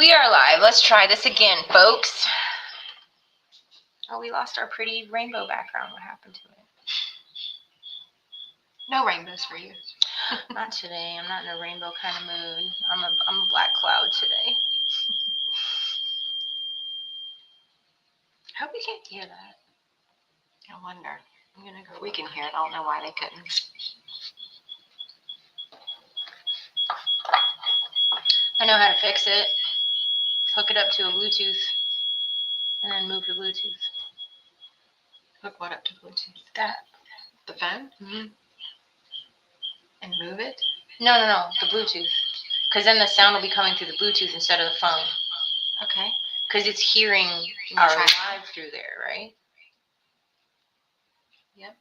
We are live. Let's try this again, folks. Oh, we lost our pretty rainbow background. What happened to it? No rainbows for you. Not today. I'm not in a rainbow kind of mood. I'm a black cloud today. I hope you can't hear that. I wonder. I'm gonna go. We can hear it. I don't know why they couldn't. I know how to fix it. Hook it up to a Bluetooth, and then move the Bluetooth. Hook what up to Bluetooth? That. The phone? Mm-hmm. And move it? No, the Bluetooth. Because then the sound will be coming through the Bluetooth instead of the phone. Okay. Because it's hearing our live through there, right? Yep.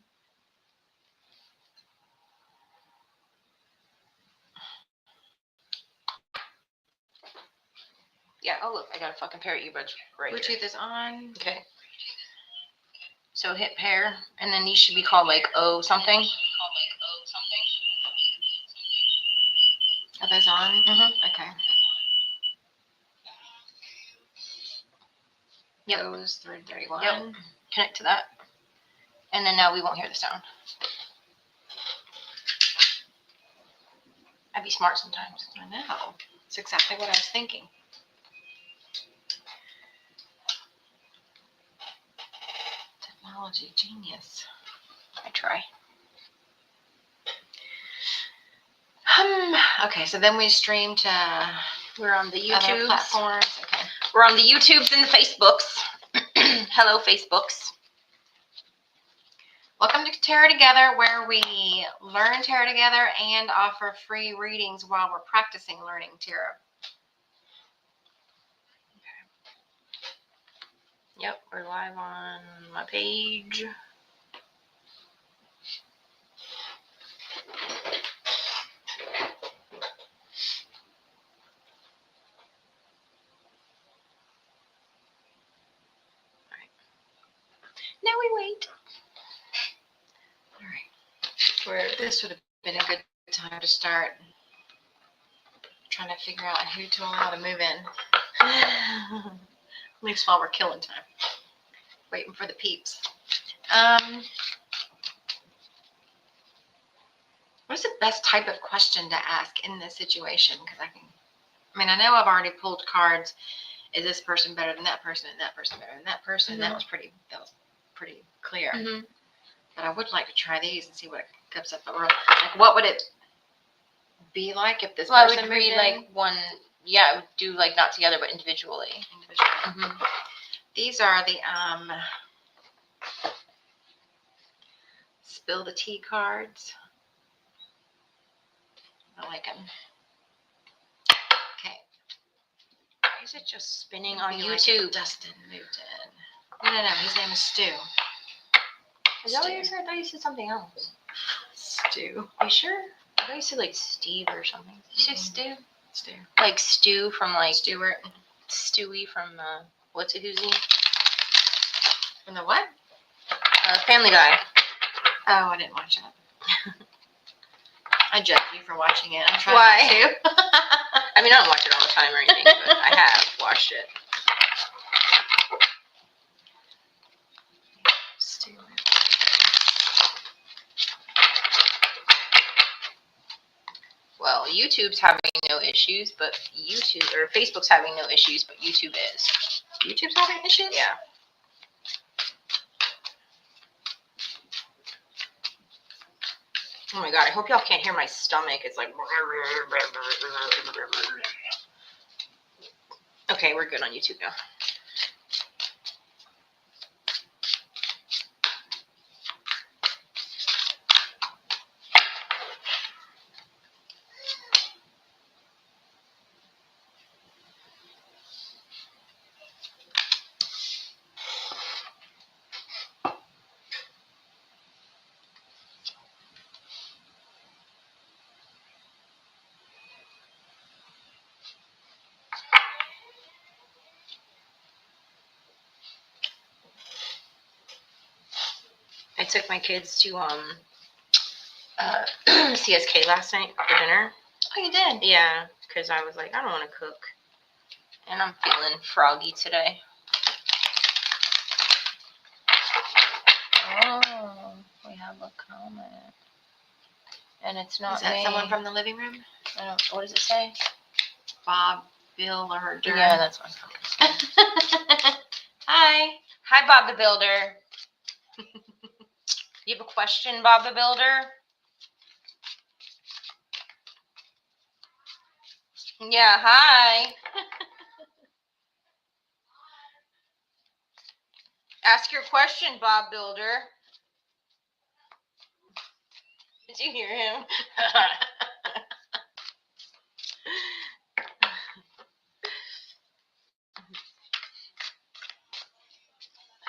Yeah, oh look, I got a fucking pair of earbuds right Bluetooth here. is on. Okay. So hit pair, and then these should be called like O something. Are those on? Mm-hmm. Okay. Yep. Those 331. Yep. Connect to that. And then now we won't hear the sound. I'd be smart sometimes. I know. It's exactly what I was thinking. Technology genius. I try. Okay, so then we stream to We're on the other YouTubes. platforms. Okay. We're on the YouTubes and the Facebooks. Hello, Facebooks. Welcome to Tarot Together, where we learn tarot together and offer free readings while we're practicing learning tarot. Yep, we're live on my page. Now we wait. All right. This would have been a good time to start trying to figure out who to allow to move in. At least while we're killing time. Waiting for the peeps. What is the best type of question to ask in this situation? Because I know I've already pulled cards. Is this person better than that person, and that person better than that person? Mm-hmm. That was pretty clear. Mm-hmm. But I would like to try these and see what comes up. Like, what would it be like if this person I would moved read in? like one. Yeah, I would do like not together but individually. Mm-hmm. These are the spill the tea cards. I like them. Okay. Why is it just spinning on Be YouTube? Like Dustin moved in. No. His name is Stu. Is that what you said? I thought you said something else. Stu. Are you sure? I thought you said like Steve or something. Did you say Stu? Stu. Like Stu from like Stewart. Stewie from what's it? Who's he? From the what? Family Guy. Oh, I didn't watch that. I judge you for watching it. I'm trying Why? not to. I mean, I don't watch it all the time or anything, but I have watched it. Stewart. Well, YouTube's having no issues, but Facebook's having no issues, but YouTube is. YouTube's having issues? Yeah. Oh my god, I hope y'all can't hear my stomach. It's like... Okay, we're good on YouTube now. I took my kids to CSK last night for dinner. Oh, you did? Yeah, because I was like, I don't want to cook. And I'm feeling froggy today. Oh, we have a comment. And it's not Is that me. someone from the living room? I don't, what does it say? Bob, Bill, or Durham? Yeah, that's what I'm talking. Hi. Hi, Bob the Builder. You have a question, Bob the Builder? Yeah, hi. Ask your question, Bob Builder. Did you hear him?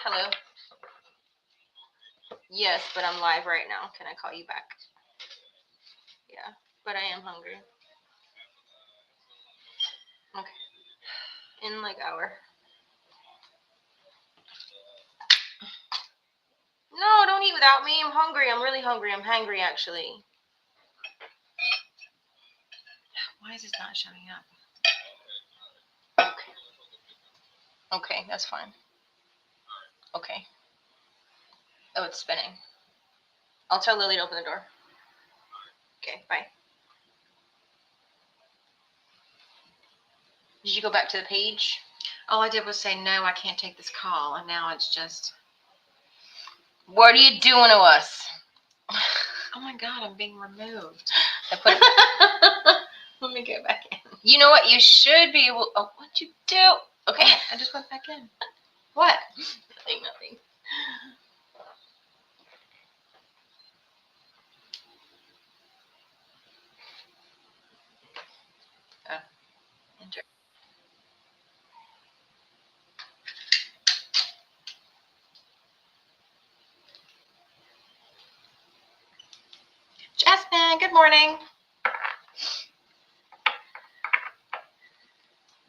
Hello? Yes, but I'm live right now. Can I call you back? Yeah, but I am hungry. Okay. In like hour. No, don't eat without me. I'm hungry. I'm really hungry. I'm hangry, actually. Why is this not showing up? Okay, that's fine. Okay. Oh, it's spinning. I'll tell Lily to open the door. Okay, bye. Did you go back to the page? All I did was say, no, I can't take this call. And now it's just, What are you doing to us? oh my God, I'm being removed. I put it, Let me go back in. you know what? You should be able. Oh, what'd you do? Okay. I just went back in. What? Nothing. Enter. Jasmine, good morning.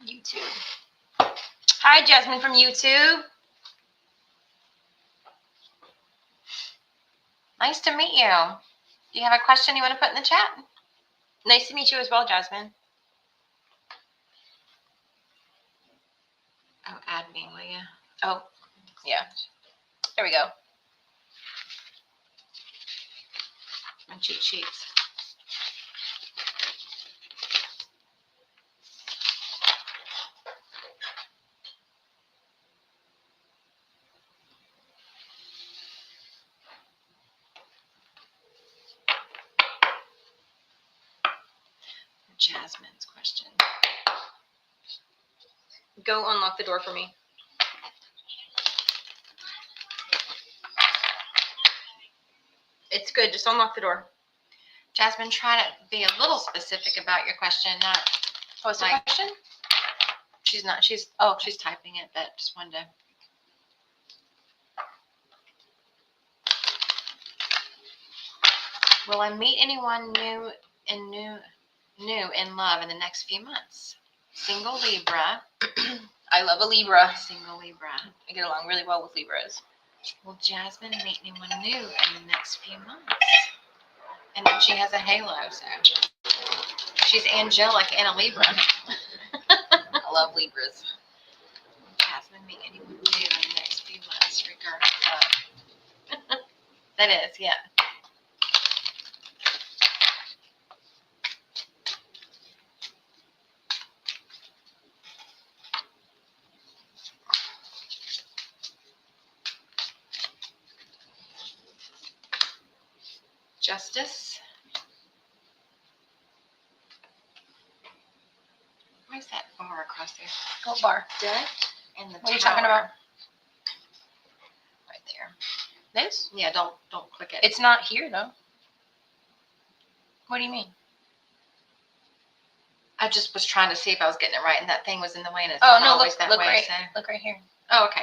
YouTube. Hi, Jasmine from YouTube. Nice to meet you. Do you have a question you want to put in the chat? Nice to meet you as well, Jasmine. Oh, add me, will you? Oh, yeah. There we go. My cheat sheets. Jasmine's question. Go unlock the door for me. It's good. Just unlock the door. Jasmine, try to be a little specific about your question. Not What's the Like- question? she's not. She's typing it, but just wanted to. Will I meet anyone new in love in the next few months? Single Libra. I love a Libra. Single Libra. I get along really well with Libras. Will Jasmine meet anyone new in the next few months? And then she has a halo, so she's angelic and a Libra. I love Libras. Jasmine meet anyone new in the next few months regarding love. That is, yeah. Justice. Where's that bar across there? Gold bar. Death and the What are you tower. talking about? Right there. This? Yeah, don't click it. It's not here, though. What do you mean? I just was trying to see if I was getting it right, and that thing was in the way, and it's Oh, not no, always look, that look way. right. So. Look right here. Oh, okay.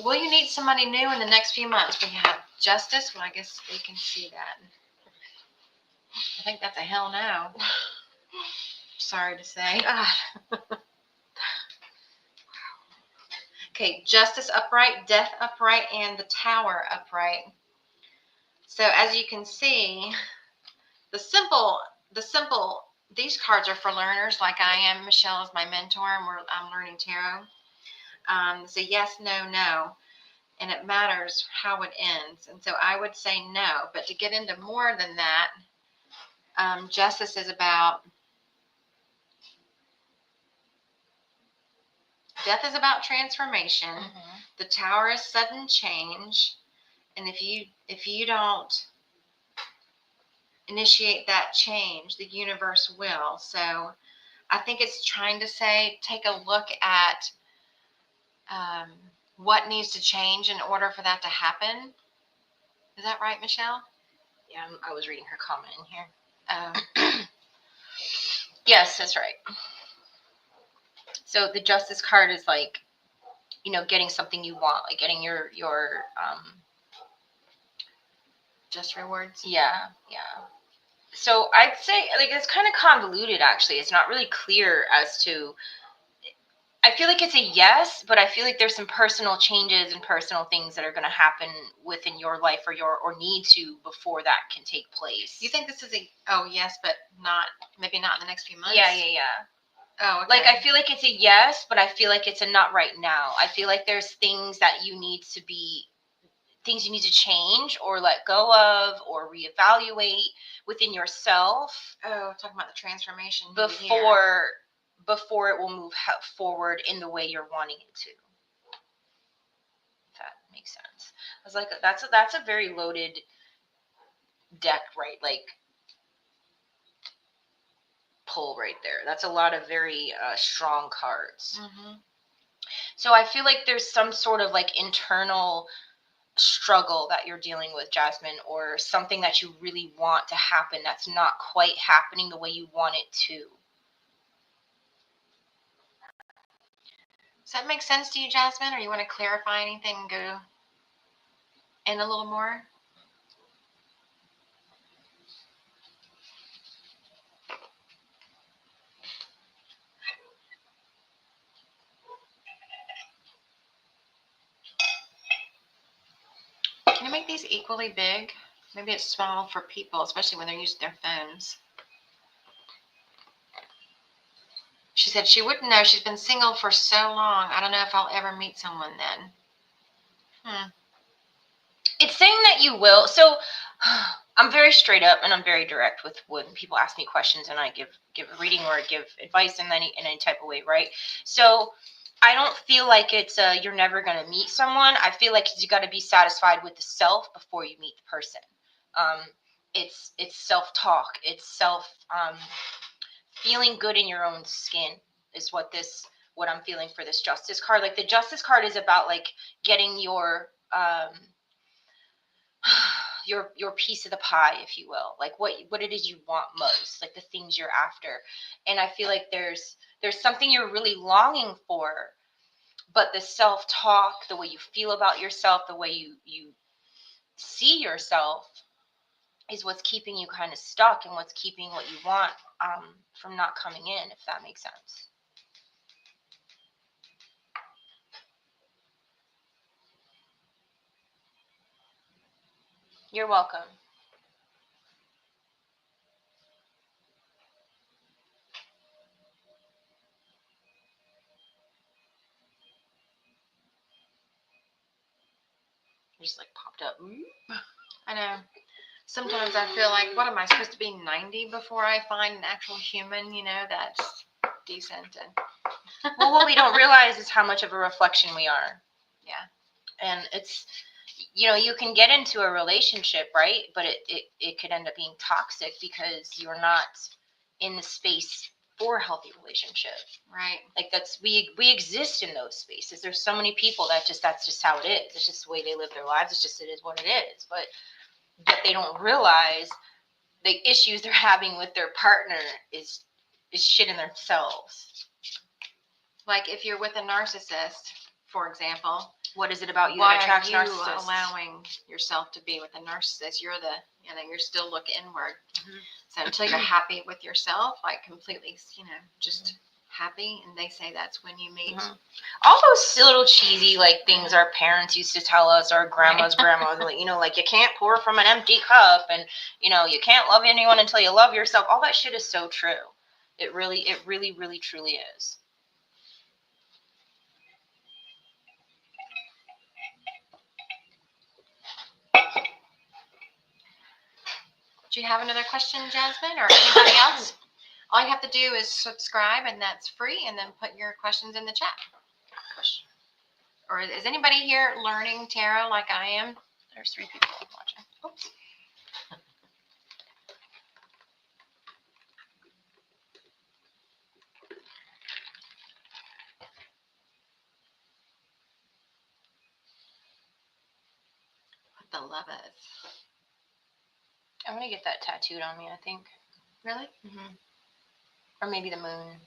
Will you need somebody new in the next few months? We have Justice. Well, I guess they can see that. I think that's a hell no. Sorry to say. Okay, Justice upright, Death upright, and the Tower upright. So as you can see, the simple these cards are for learners like I am. Michelle is my mentor, and I'm learning tarot. So yes, no, no. And it matters how it ends. And so I would say no. But to get into more than that, justice is about, death is about transformation. Mm-hmm. The Tower is sudden change. And if you don't initiate that change, the universe will. So I think it's trying to say, take a look at what needs to change in order for that to happen. Is that right, Michelle? Yeah, I was reading her comment in here. Oh. Yes, that's right. So the justice card is like, getting something you want, like getting your Just rewards. yeah. So I'd say like it's kind of convoluted actually. It's not really clear as to. I feel like it's a yes, but I feel like there's some personal changes and personal things that are going to happen within your life or need to before that can take place. You think this is yes, but maybe not in the next few months? Yeah. Oh, okay. Like I feel like it's a yes, but I feel like it's a not right now. I feel like there's things you need to change or let go of or reevaluate within yourself. Oh, talking about the transformation before it will move forward in the way you're wanting it to. If that makes sense. I was like, that's a very loaded deck, right? Like pull right there. That's a lot of very strong cards. Mm-hmm. So I feel like there's some sort of like internal struggle that you're dealing with, Jasmine, or something that you really want to happen that's not quite happening the way you want it to. Does that make sense to you, Jasmine? Or you want to clarify anything and go in a little more? Can you make these equally big? Maybe it's small for people, especially when they're using their phones. She said she wouldn't know. She's been single for so long. I don't know if I'll ever meet someone then. It's saying that you will. So I'm very straight up and I'm very direct with when people ask me questions and I give a reading or give advice in any type of way, right? So I don't feel like it's you're never going to meet someone. I feel like you got to be satisfied with the self before you meet the person. It's self-talk. It's feeling good in your own skin is what I'm feeling for this justice card. Like the justice card is about like getting your piece of the pie, if you will, like what it is you want most, like the things you're after. And I feel like there's something you're really longing for, but the self-talk, the way you feel about yourself, the way you see yourself is what's keeping you kind of stuck and what's keeping what you want from not coming in, if that makes sense. You're welcome. Just like popped up. I know. Sometimes I feel like, what am I supposed to be 90 before I find an actual human, that's decent? And well, what we don't realize is how much of a reflection we are. Yeah. And it's, you can get into a relationship, right? But it could end up being toxic because you're not in the space for a healthy relationship. Right. Like we exist in those spaces. There's so many people that's just how it is. It's just the way they live their lives. It is what it is. But they don't realize the issues they're having with their partner is shit in themselves. Like if you're with a narcissist, for example, what is it about you that attracts narcissists? Why are you allowing yourself to be with a narcissist? You're still looking inward. Mm-hmm. So until you're happy with yourself, like completely, just happy, and they say that's when you meet. Mm-hmm. All those little cheesy things our parents used to tell us, our grandmas, like you can't pour from an empty cup, and you can't love anyone until you love yourself. All that shit is so true. It really, really, truly is. Do you have another question, Jasmine, or anybody else? All you have to do is subscribe, and that's free, and then put your questions in the chat. Or is anybody here learning tarot like I am? There's 3 people watching. Oops. What the love is. I'm gonna get that tattooed on me, I think. Really? Mm-hmm. Or maybe the moon.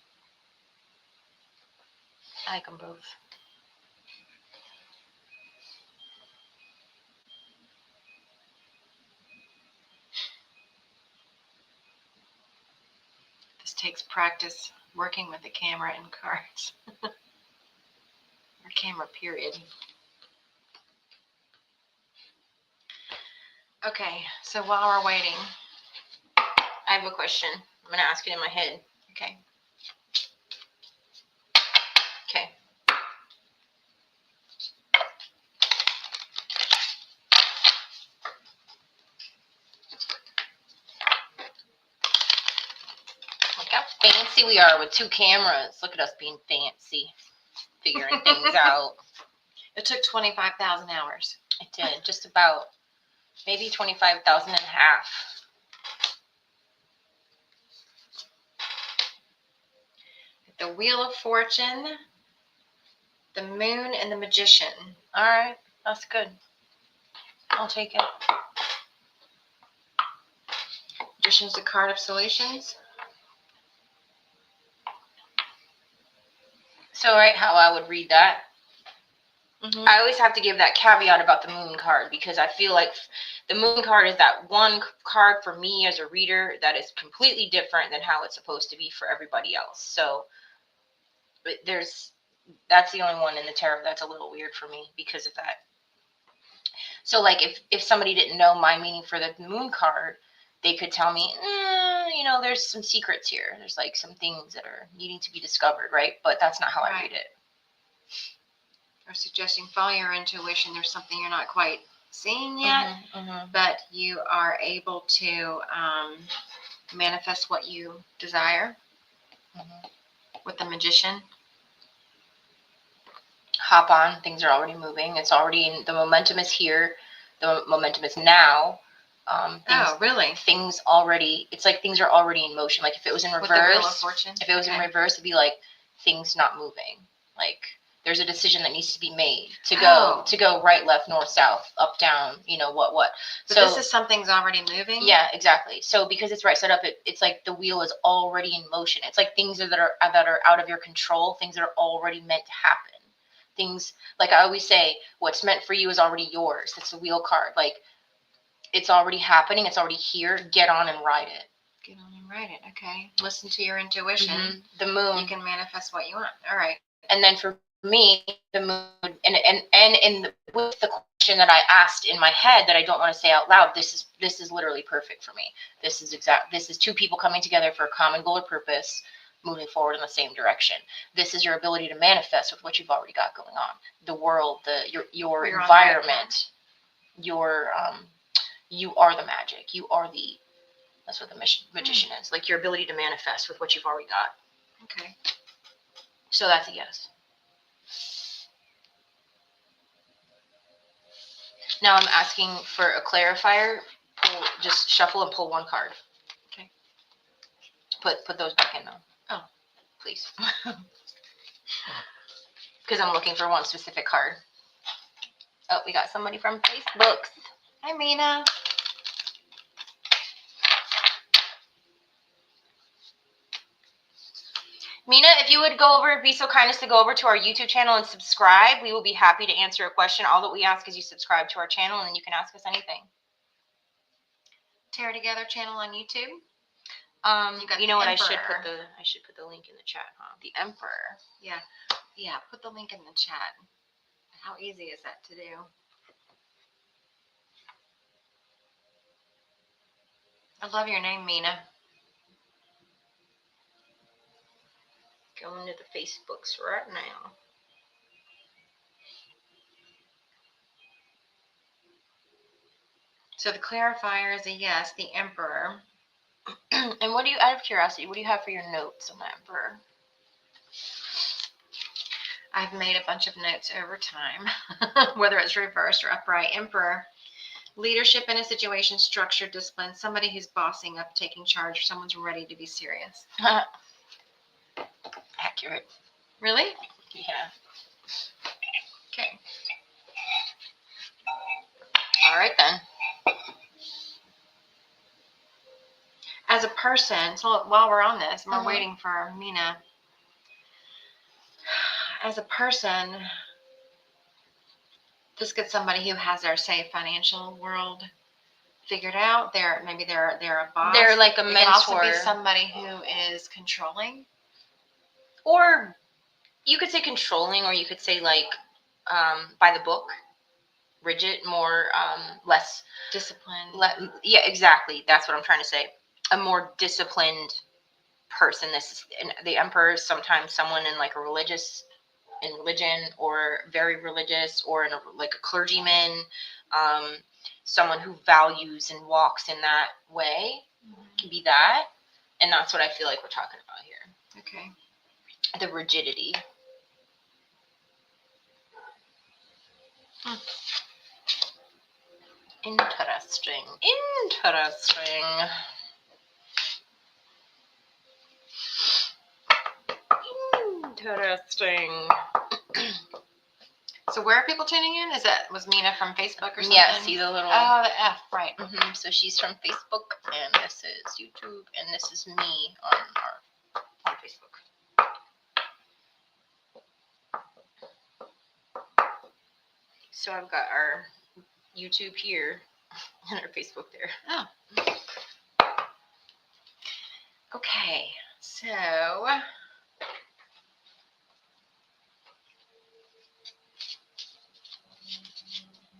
I like them both. This takes practice working with the camera and cards. Or camera, period. Okay, so while we're waiting, I have a question. I'm gonna ask it in my head. okay. Okay. Look how fancy we are with 2 cameras. Look at us being fancy, figuring things out. It took 25,000 hours. It did, just about. Maybe 25,000 and a half. The Wheel of Fortune, the Moon, and the Magician. All right, that's good. I'll take it. Magician's the card of solutions. So, right, how I would read that. Mm-hmm. I always have to give that caveat about the moon card because I feel like the moon card is that one card for me as a reader that is completely different than how it's supposed to be for everybody else. So that's the only one in the tarot that's a little weird for me because of that. So like if somebody didn't know my meaning for the moon card, they could tell me, there's some secrets here. There's like some things that are needing to be discovered, right? But that's not how I read it. Or suggesting follow your intuition. There's something you're not quite seeing yet, but you are able to manifest what you desire. With the Magician, hop on. Things are already moving. It's already the momentum is here. The momentum is now. Really? Things already. It's like things are already in motion. Like if it was in reverse, with the Wheel of Fortune? If it was in reverse, it'd be like things not moving. Like there's a decision that needs to be made to go right, left, north, south, up, down. What. But so, this is something's already moving. Yeah, exactly. So because it's right set up, it's like the wheel is already in motion. It's like things that are out of your control. Things that are already meant to happen. Things like I always say, what's meant for you is already yours. That's the wheel card. Like it's already happening. It's already here. Get on and ride it. Get on and ride it. Okay. Listen to your intuition. The moon. You can manifest what you want. All right. And then for me, the moon, and with the question that I asked in my head that I don't want to say out loud, this is literally perfect for me. This is 2 people coming together for a common goal or purpose, moving forward in the same direction. This is your ability to manifest with what you've already got going on. The world, your environment, you are the magic. That's what the magician is. Like your ability to manifest with what you've already got. Okay. So that's a yes. Now I'm asking for a clarifier. Just shuffle and pull 1 card. Okay. Put those back in though. Oh, please. Because I'm looking for one specific card. Oh, we got somebody from Facebook. Hi, Mina. Mina, if you would be so kind as to go over to our YouTube channel and subscribe, we will be happy to answer a question. All that we ask is you subscribe to our channel, and then you can ask us anything. Tarot Together channel on YouTube. You know what? I should put the link in the chat, huh? The Emperor. Yeah. Put the link in the chat. How easy is that to do? I love your name, Mina. Going to the Facebooks right now. So the clarifier is a yes, the Emperor. And what do you, out of curiosity, what do you have for your notes on the Emperor? I've made a bunch of notes over time, whether it's reversed or upright. Emperor, leadership in a situation, structure, discipline, somebody who's bossing up, taking charge, someone's ready to be serious. Accurate. Really? Yeah. Okay. All right then. As a person, so while we're on this, and we're Mhm. waiting for Mina. As a person, this gets somebody who has their, say, financial world figured out. Maybe they're a boss. They're like a It mentor. can also be somebody who is controlling. Or you could say controlling, or you could say like by the book, rigid, more less Disciplined. Yeah, exactly. That's what I'm trying to say. A more disciplined person. This is, and the Emperor is sometimes someone in like a religion, or very religious, or in like a clergyman, someone who values and walks in that way. Can be that, and that's what I feel like we're talking about here. Okay. The rigidity. Interesting. Interesting. So where are people tuning in? Was Mina from Facebook or something? Yeah, see the little. Oh, the F, right. So she's from Facebook, and this is YouTube, and this is me on Facebook. So I've got our YouTube here and our Facebook there. Oh. Okay, so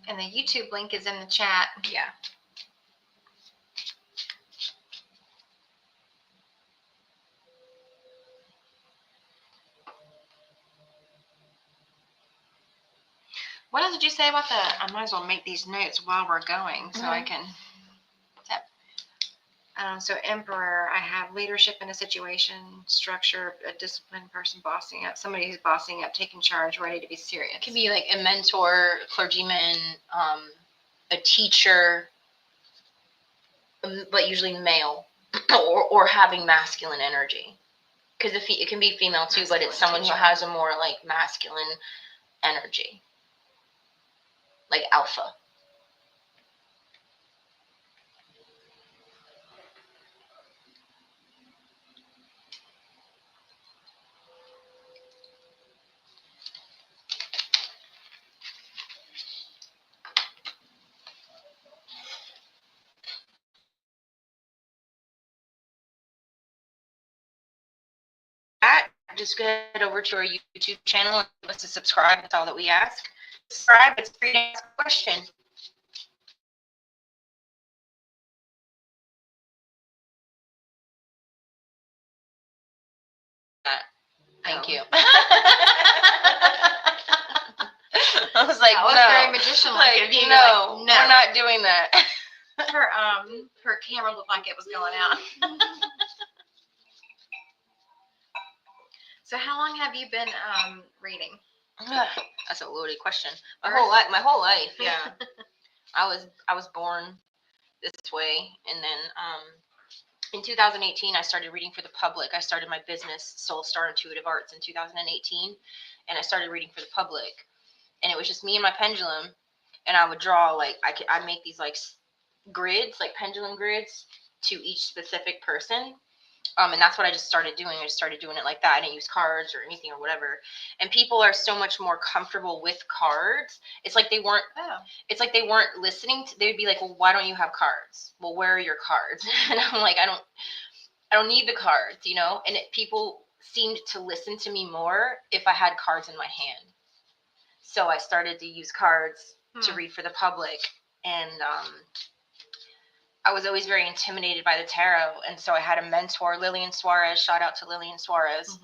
and the YouTube link is in the chat. Yeah. What else did you say about the? I might as well make these notes while we're going, so I can. So Emperor, I have leadership in a situation, structure, a disciplined person bossing up, somebody who's bossing up, taking charge, ready to be serious. It could be like a mentor, clergyman, a teacher, but usually male, or having masculine energy. Because it can be female too, but it's someone who has a more like masculine energy, like alpha. Just go head over to our YouTube channel and give us a subscribe. That's all that we ask. Subscribe. It's free to ask a question. Thank you. I was like, that was no. very magician-like of you. No, Like, no, we're not doing that. her camera looked like it was going out. So how long have you been reading? That's a loaded question. My whole life, yeah. I was born this way, and then in 2018 I started reading for the public. I started my business, Soul Star Intuitive Arts, in 2018, and I started reading for the public, and it was just me and my pendulum, and I would draw like I make these like grids, like pendulum grids, to each specific person. And that's what I just started doing. I just started doing it like that. I didn't use cards or anything or whatever. And people are so much more comfortable with cards. It's like they weren't. Oh. It's like they weren't listening. They'd be like, "Well, why don't you have cards? Well, where are your cards?" And I'm like, "I don't need the cards, you know." And people seemed to listen to me more if I had cards in my hand. So I started to use cards to read for the public, and I was always very intimidated by the tarot, and so I had a mentor, Lillian Suarez. Shout out to Lillian Suarez.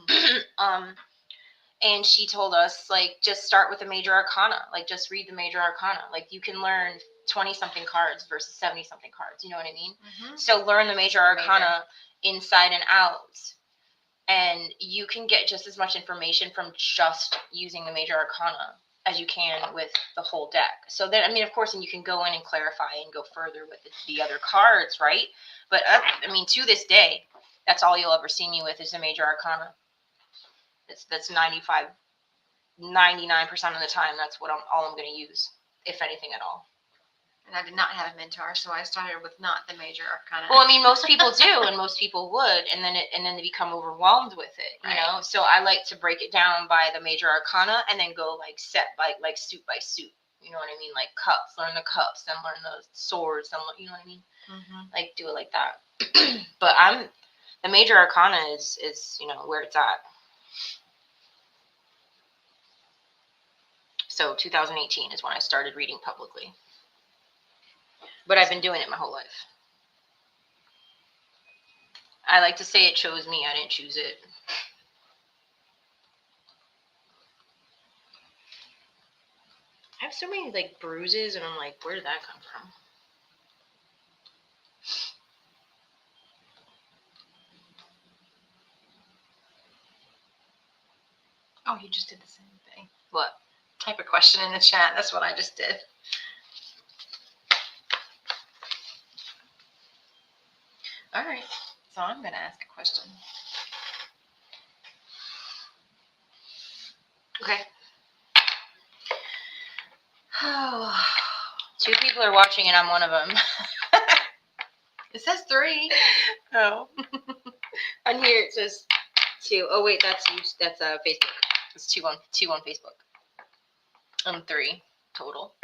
And she told us, like, just start with the major arcana. Like, just read the major arcana. Like, you can learn 20-something cards versus 70-something cards. You know what I mean? So learn the major arcana inside and out. And you can get just as much information from just using the major arcana as you can with the whole deck. So then, I mean, of course, and you can go in and clarify and go further with the other cards, right? But, I mean, to this day, that's all you'll ever see me with is the major arcana. That's 99% of the time. That's what I'm going to use, if anything at all. And I did not have a mentor, so I started with not the major arcana. Well, I mean, most people do, and most people would, and then they become overwhelmed with it, you know. So I like to break it down by the major arcana, and then go like suit by suit. You know what I mean? Like cups, learn the cups, then learn the swords, then you know what I mean? Like do it like that. But the major arcana is where it's at. So 2018 is when I started reading publicly. But I've been doing it my whole life. I like to say it chose me. I didn't choose it. I have so many like bruises, and I'm like, where did that come from? Oh, you just did the same thing. What? Type a question in the chat. That's what I just did. All right. So I'm going to ask a question. Okay. Oh, 2 people are watching, and I'm one of them. It says 3. Oh. On here it says 2. Oh wait, that's Facebook. It's 2 on Facebook. 3 total.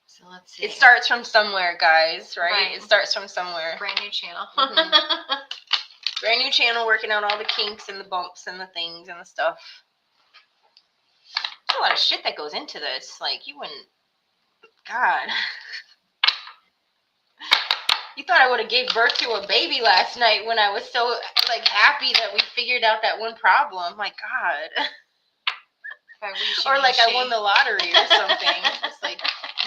So let's see. It starts from somewhere, guys, right? It starts from somewhere. Brand new channel. Brand new channel, working out all the kinks and the bumps and the things and the stuff. There's a lot of shit that goes into this. Like, you wouldn't... God. You thought I would have gave birth to a baby last night when I was so, like, happy that we figured out that one problem. My God. Or like I won the lottery or something. Just like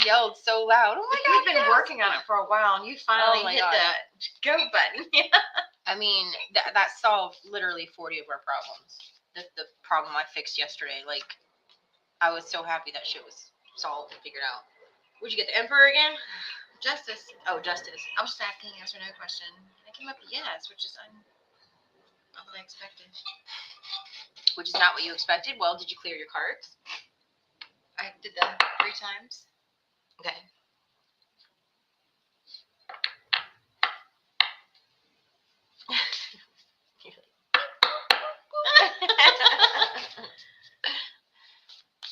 yelled so loud. Oh my God. You've been working on it for a while, and you finally hit the go button. I mean, that solved literally 40 of our problems. The problem I fixed yesterday. Like, I was so happy that shit was solved and figured out. Would you get the Emperor again? Justice. Oh, Justice. I was just asking yes or no question. I came up with yes, which is not what I expected. Which is not what you expected. Well, did you clear your cards? I did that 3 times. Okay.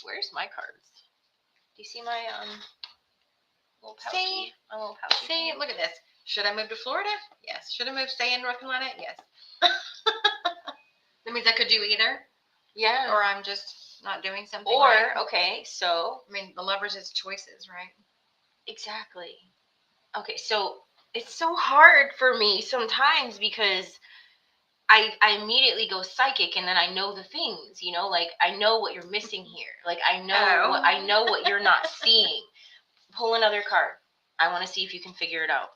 Where's my cards? Do you see my little pouchy? My little pouchy. See, look at this. Should I move to Florida? Yes. Should I stay in North Carolina? Yes. That means I could do either. Yeah. Or I'm just not doing something. Or right. Okay, so I mean, the Lovers is choices, right? Exactly. Okay, so it's so hard for me sometimes because I immediately go psychic, and then I know the things, like I know what you're missing here. Like I know what you're not seeing. Pull another card. I want to see if you can figure it out.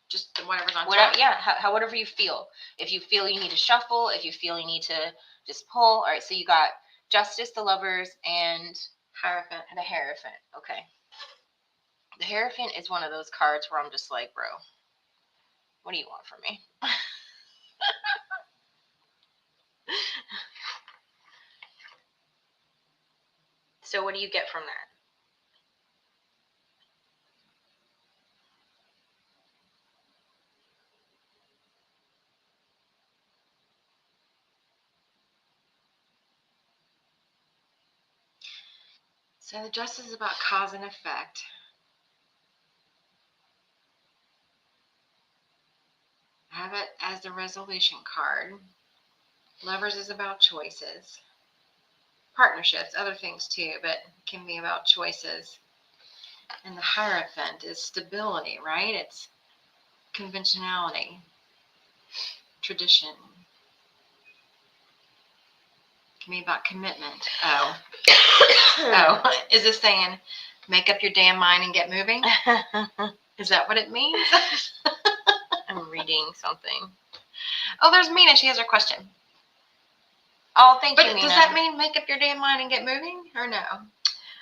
Just whatever's on top. Yeah, whatever you feel. If you feel you need to shuffle, if you feel you need to just pull. All right, so you got Justice, the Lovers, and Hierophant. The Hierophant. Okay. The Hierophant is one of those cards where I'm just like, bro, what do you want from me? So what do you get from that? So the Justice is about cause and effect. I have it as the resolution card. Lovers is about choices. Partnerships, other things too, but can be about choices. And the Hierophant is stability, right? It's conventionality, tradition. Can be about commitment. Oh. Oh, is this saying make up your damn mind and get moving? Is that what it means? I'm reading something. Oh, there's Mina. She has her question. Oh, thank But you, Mina. does that mean make up your damn mind and get moving, or no?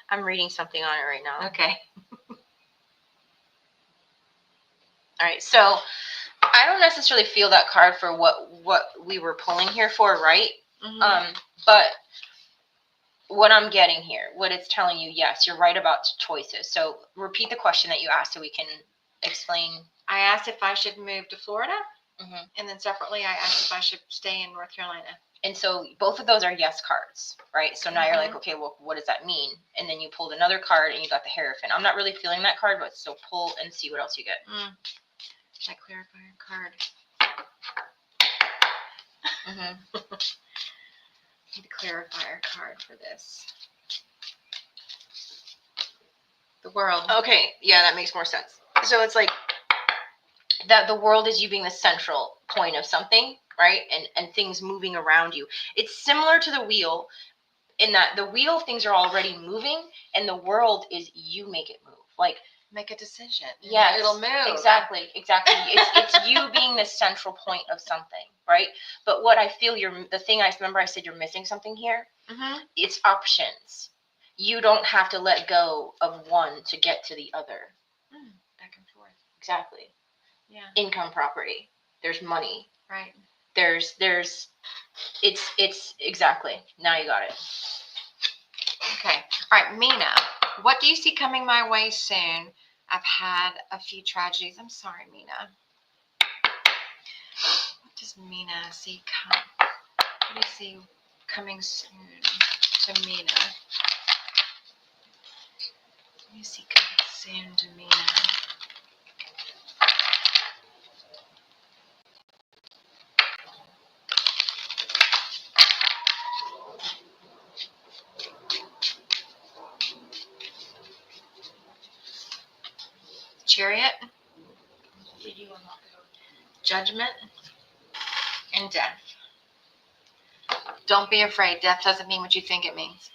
I'm reading something on it right now. Okay. All right, so I don't necessarily feel that card for what we were pulling here for, right? Mm-hmm. But what I'm getting here, what it's telling you, yes, you're right about choices. So repeat the question that you asked so we can explain. I asked if I should move to Florida, Mm-hmm. and then separately I asked if I should stay in North Carolina. And so both of those are yes cards, right? So now you're like, okay, well, what does that mean? And then you pulled another card and you got the Hierophant. I'm not really feeling that card, but still pull and see what else you get. That clarifier card. Mm-hmm. Need a clarifier card for this. The world. Okay, yeah, that makes more sense. So it's like that the world is you being the central point of something, right? And things moving around you. It's similar to the wheel in that the wheel, things are already moving, and the world is you make it move. Like, make a decision. yes, It'll move. Exactly. It's you being the central point of something, right? But what I feel the thing I remember I said you're missing something here. Mm-hmm. It's options. You don't have to let go of one to get to the other. Back and forth. Exactly. Yeah. Income property. There's money. Right. There's it's exactly. Now you got it. Okay. All right, Mina, what do you see coming my way soon? I've had a few tragedies. I'm sorry, Mina. What does Mina see come? What do you see coming soon to Mina? What do you see coming soon to Mina? Chariot, judgment, and death. Don't be afraid. Death doesn't mean what you think it means.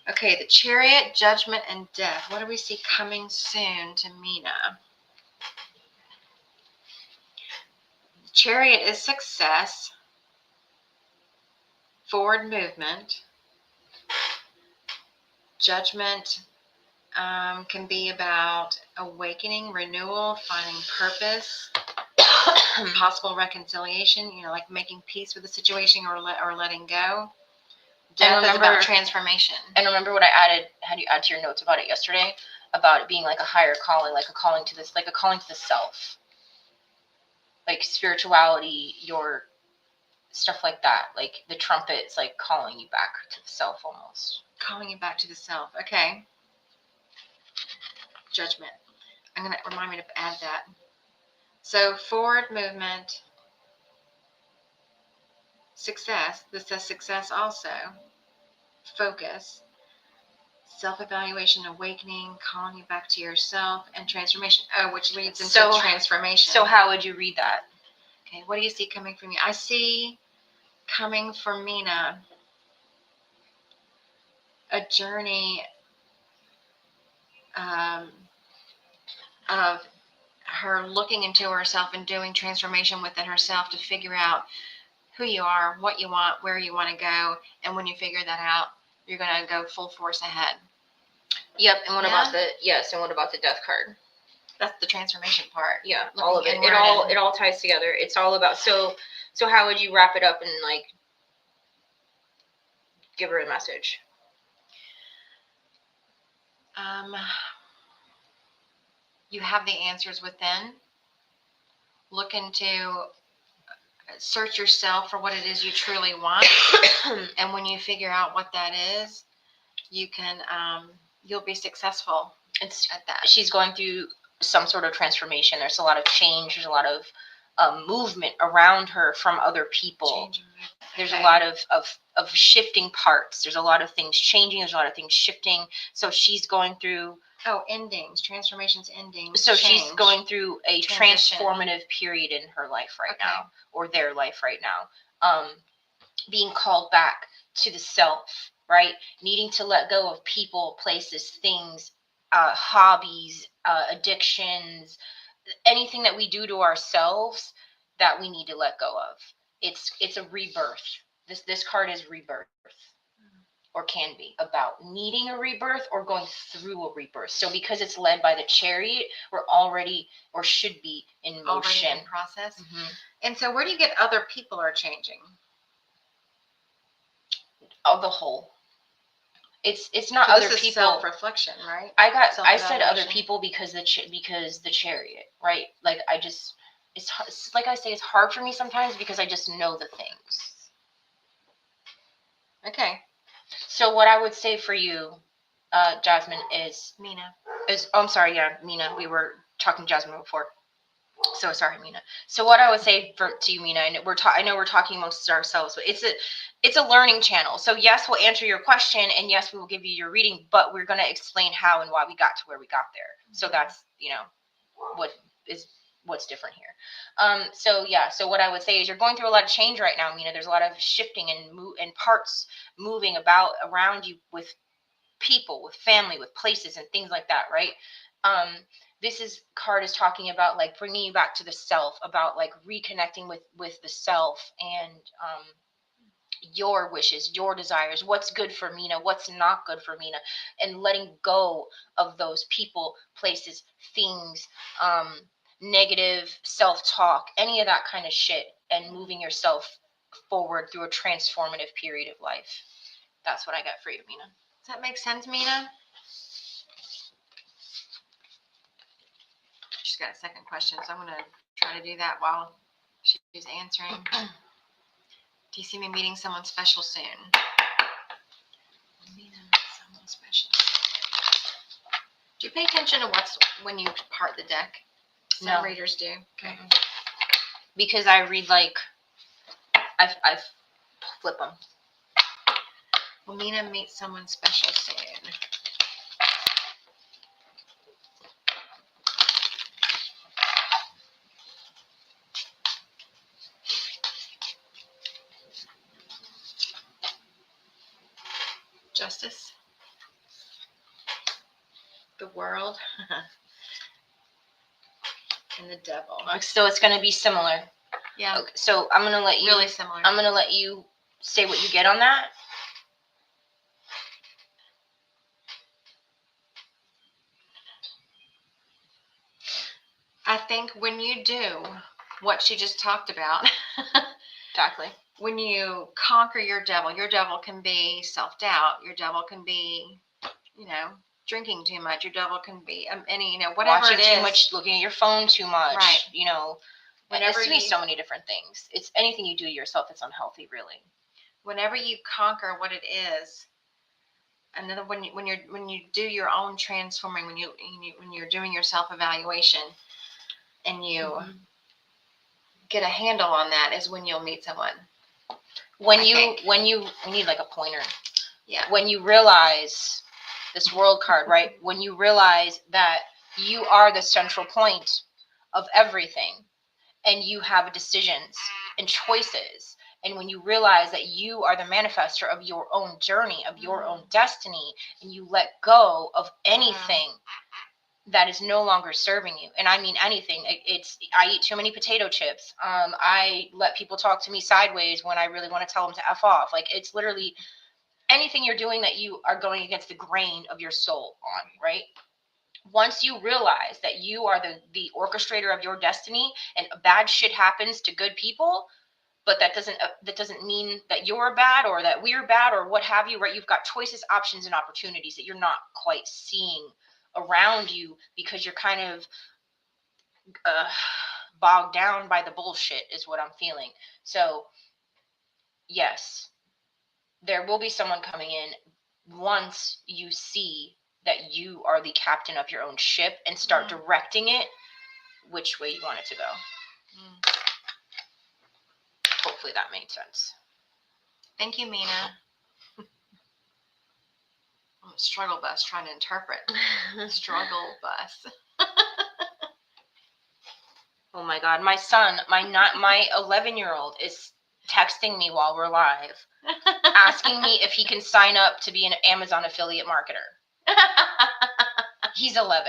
Okay, the chariot, judgment, and death. What do we see coming soon to Mina? The chariot is success, forward movement. Judgment can be about awakening, renewal, finding purpose, possible reconciliation, like making peace with the situation or letting go. Death is about transformation. And remember what had you add to your notes about it yesterday, about it being like a higher calling, like a calling to this, like a calling to the self, like spirituality, your stuff like that, like the trumpet's like calling you back to the self almost. Calling you back to the self. Okay. Judgment. I'm going to remind me to add that. So forward movement, success. This says success also. Focus, self-evaluation, awakening, calling you back to yourself, and transformation. Oh, which leads into transformation. So how would you read that? Okay, what do you see coming from you? I see coming for Mina a journey of her looking into herself and doing transformation within herself to figure out who you are, what you want, where you want to go, and when you figure that out, you're going to go full force ahead. Yep. And what about the death card? That's the transformation part. Yeah, all of it. It all ties together. It's all about so how would you wrap it up and like give her a message? You have the answers within. Look into, search yourself for what it is you truly want. And when you figure out what that is, you can, you'll be successful at that. She's going through some sort of transformation. There's a lot of change. There's a lot of movement around her from other people. Change and movement. There's Okay. a lot of shifting parts. There's a lot of things changing. There's a lot of things shifting. So she's going through. Oh, endings, transformations, endings. So she's change. going through a Transition. transformative period in her life right Okay. now, or their life right now. Being called back to the self, right? Needing to let go of people, places, things, hobbies, addictions, anything that we do to ourselves that we need to let go of. It's a rebirth. This card is rebirth, or can be about needing a rebirth or going through a rebirth. So because it's led by the Chariot, we're already, or should be, in motion. Already in process. Mm-hmm. And so where do you get other people are changing? Of the whole. It's not So other this is people. Self-reflection, right? I said other Self-evaluation. people because the Chariot, right? Like it's like I say, it's hard for me sometimes because I just know the things. Okay. So what I would say for you, Jasmine, is Mina. I'm sorry, yeah, Mina. We were talking Jasmine before. So sorry, Mina. So what I would say to you, Mina, and I know we're talking amongst ourselves, but it's a learning channel. So yes, we'll answer your question, and yes, we will give you your reading, but we're going to explain how and why we got to where we got there. So that's what's different here. So what I would say is you're going through a lot of change right now, Mina. There's a lot of shifting and parts moving about around you with people, with family, with places, and things like that, right? This card is talking about like bringing you back to the self, about like reconnecting with the self, and your wishes, your desires, what's good for Mina, what's not good for Mina, and letting go of those people, places, things, negative self-talk, any of that kind of shit, and moving yourself forward through a transformative period of life. That's what I got for you, Mina. Does that make sense, Mina? She's got a second question, so I'm going to try to do that while she's answering. Do you see me meeting someone special soon? Mina, someone special. Do you pay attention to when you part the deck? Some No. readers do. Okay. Because I read like I flip them. Will Mina meet someone special soon? Justice. The world. And the devil. So it's going to be similar. Yeah. Okay, so I'm going to let you. Really similar. I'm going to let you say what you get on that. I think when you do what she just talked about, Exactly. When you conquer your devil can be self-doubt. Your devil can be, drinking too much. Your devil can be whatever Watching it is. too much, looking at your phone too much. Right. Whenever it can be so many different things. It's anything you do to yourself that's unhealthy, really. Whenever you conquer what it is, and then when you do your own transforming, when you're doing your self-evaluation, and you get a handle on that, is when you'll meet someone. When you need like a pointer. Yeah. When you realize this world card, right? When you realize that you are the central point of everything, and you have decisions and choices, and when you realize that you are the manifester of your own journey, of your own destiny, and you let go of anything that is no longer serving you, and I mean anything. I eat too many potato chips. I let people talk to me sideways when I really want to tell them to F off. Like, it's literally anything you're doing that you are going against the grain of your soul on, right? Once you realize that you are the orchestrator of your destiny, and bad shit happens to good people, but that doesn't mean that you're bad or that we're bad or what have you, right? You've got choices, options, and opportunities that you're not quite seeing around you because you're kind of bogged down by the bullshit, is what I'm feeling. So yes, there will be someone coming in once you see that you are the captain of your own ship and start directing it which way you want it to go. Hopefully that made sense. Thank you, Mina. I'm a struggle bus trying to interpret. Struggle bus. Oh my God, my son, my 11-year-old is texting me while we're live, asking me if he can sign up to be an Amazon affiliate marketer. He's 11.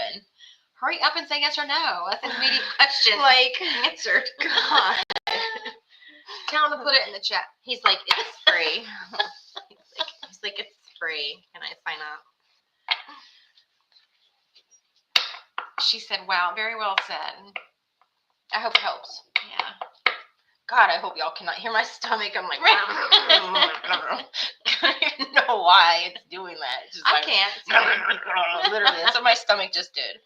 Hurry up and say yes or no. That's an immediate question. Like, Answered. God. Tell him to put it in the chat. He's like, it's free. he's like, it's free. Can I sign up? She said, wow, very well said. I hope it helps. Yeah. God, I hope y'all cannot hear my stomach. I'm like, I don't even know why it's doing that. It's just I like, can't. literally, that's what my stomach just did.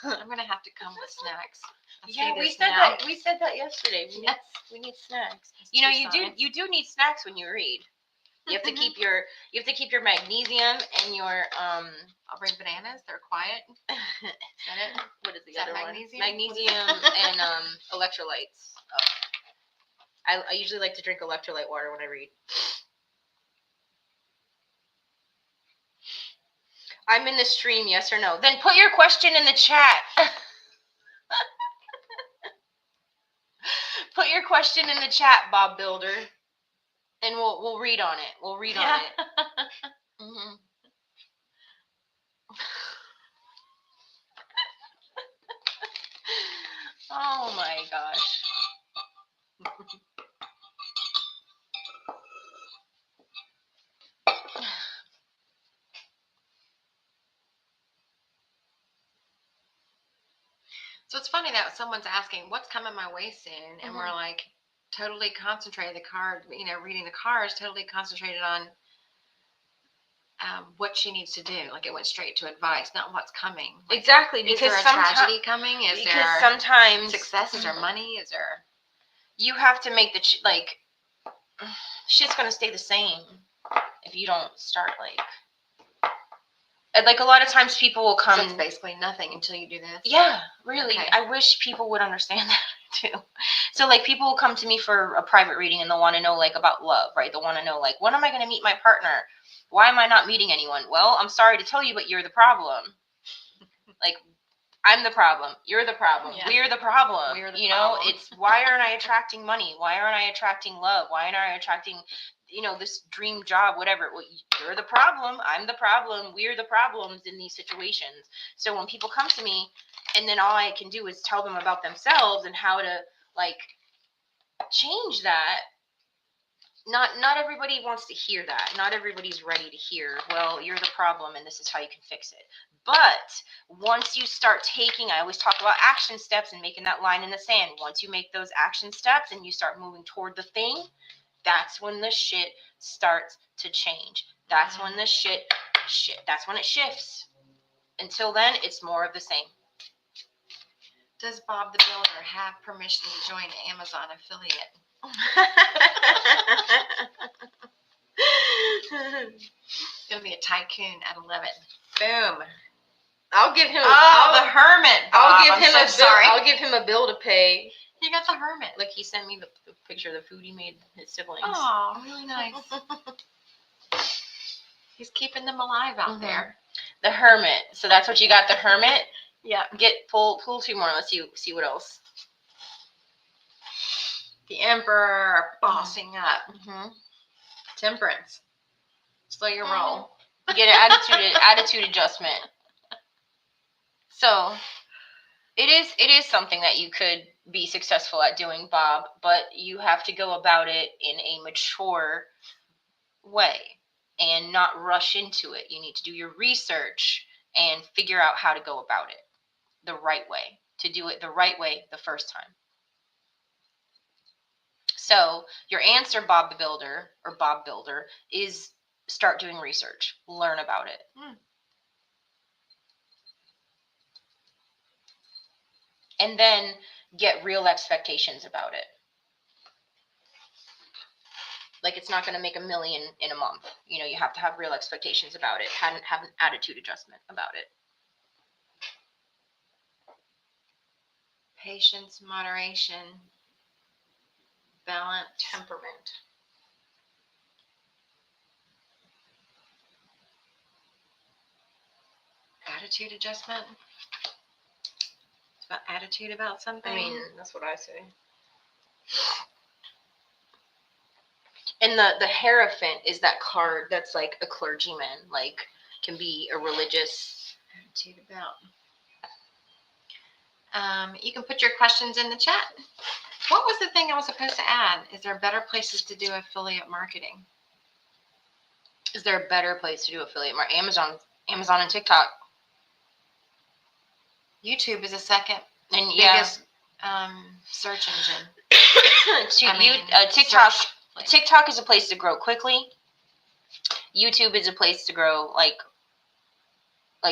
I'm going to have to come with snacks. I Yeah, see we this said now. that. We said that yesterday. Yes. We need snacks. It's You know, two you signs. do need snacks when you read. You have to keep your magnesium and your I'll bring bananas. They're quiet. Is that it? what is the Is that other magnesium? one? Magnesium and electrolytes. Oh. I usually like to drink electrolyte water when I read. I'm in the stream, yes or no? Then put your question in the chat. Put your question in the chat, Bob Builder, and we'll read on it. We'll read on it. Mm-hmm. Oh my gosh. So it's funny that someone's asking, what's coming my way soon? And Mhm. we're like, totally concentrated. The card, reading the cards, totally concentrated on what she needs to do. Like it went straight to advice, not what's coming. Like, Exactly, is because there a tragedy coming? Is because there sometimes success? Is there money? Is there? you have to make the shit's gonna stay the same if you don't start like a lot of times people will come. So it's basically nothing until you do this. Yeah, really. Okay. I wish people would understand that too. So like people will come to me for a private reading and they'll want to know like about love, right? They'll want to know like when am I going to meet my partner? Why am I not meeting anyone? Well, I'm sorry to tell you, but you're the problem. Like I'm the problem. You're the problem. Yeah. We're the problem. We're the you know, problem. it's why aren't I attracting money? Why aren't I attracting love? Why aren't I attracting, this dream job, whatever? Well, you're the problem. I'm the problem. We're the problems in these situations. So when people come to me and then all I can do is tell them about themselves and how to like change that. Not everybody wants to hear that. Not everybody's ready to hear, well, you're the problem and this is how you can fix it. But once you start taking, I always talk about action steps and making that line in the sand. Once you make those action steps and you start moving toward the thing, that's when the shit starts to change. That's when the that's when it shifts. Until then, it's more of the same. Does Bob the Builder have permission to join Amazon affiliate? It's gonna be a tycoon at 11. Boom. I'll give him. The hermit. Bob. I'll give him a bill to pay. You got the hermit. Like he sent me the picture of the food he made his siblings. Oh, really nice. He's keeping them alive out there. The hermit. So that's what you got. The hermit. Yeah. Pull 2 more. Let's see what else. The Emperor bossing up. Mm-hmm. Temperance. Slow your roll. You get an attitude adjustment. So it is something that you could be successful at doing, Bob, but you have to go about it in a mature way and not rush into it. You need to do your research and figure out how to go about it the right way, to do it the right way the first time. So your answer, Bob the Builder, or Bob Builder, is start doing research. Learn about it. And then get real expectations about it. Like it's not going to make $1 million in a month. You have to have real expectations about it. Have an attitude adjustment about it. Patience, moderation, balance, temperament. attitude adjustment. It's about attitude about something. I mean, that's what I say. And the Hierophant is that card that's like a clergyman, like can be a religious. Attitude about. You can put your questions in the chat. What was the thing I was supposed to add? Is there better places to do affiliate marketing? Is there a better place to do affiliate marketing? Amazon and TikTok. YouTube is a second And biggest search engine. TikTok. Search place. TikTok is a place to grow quickly. YouTube is a place to grow like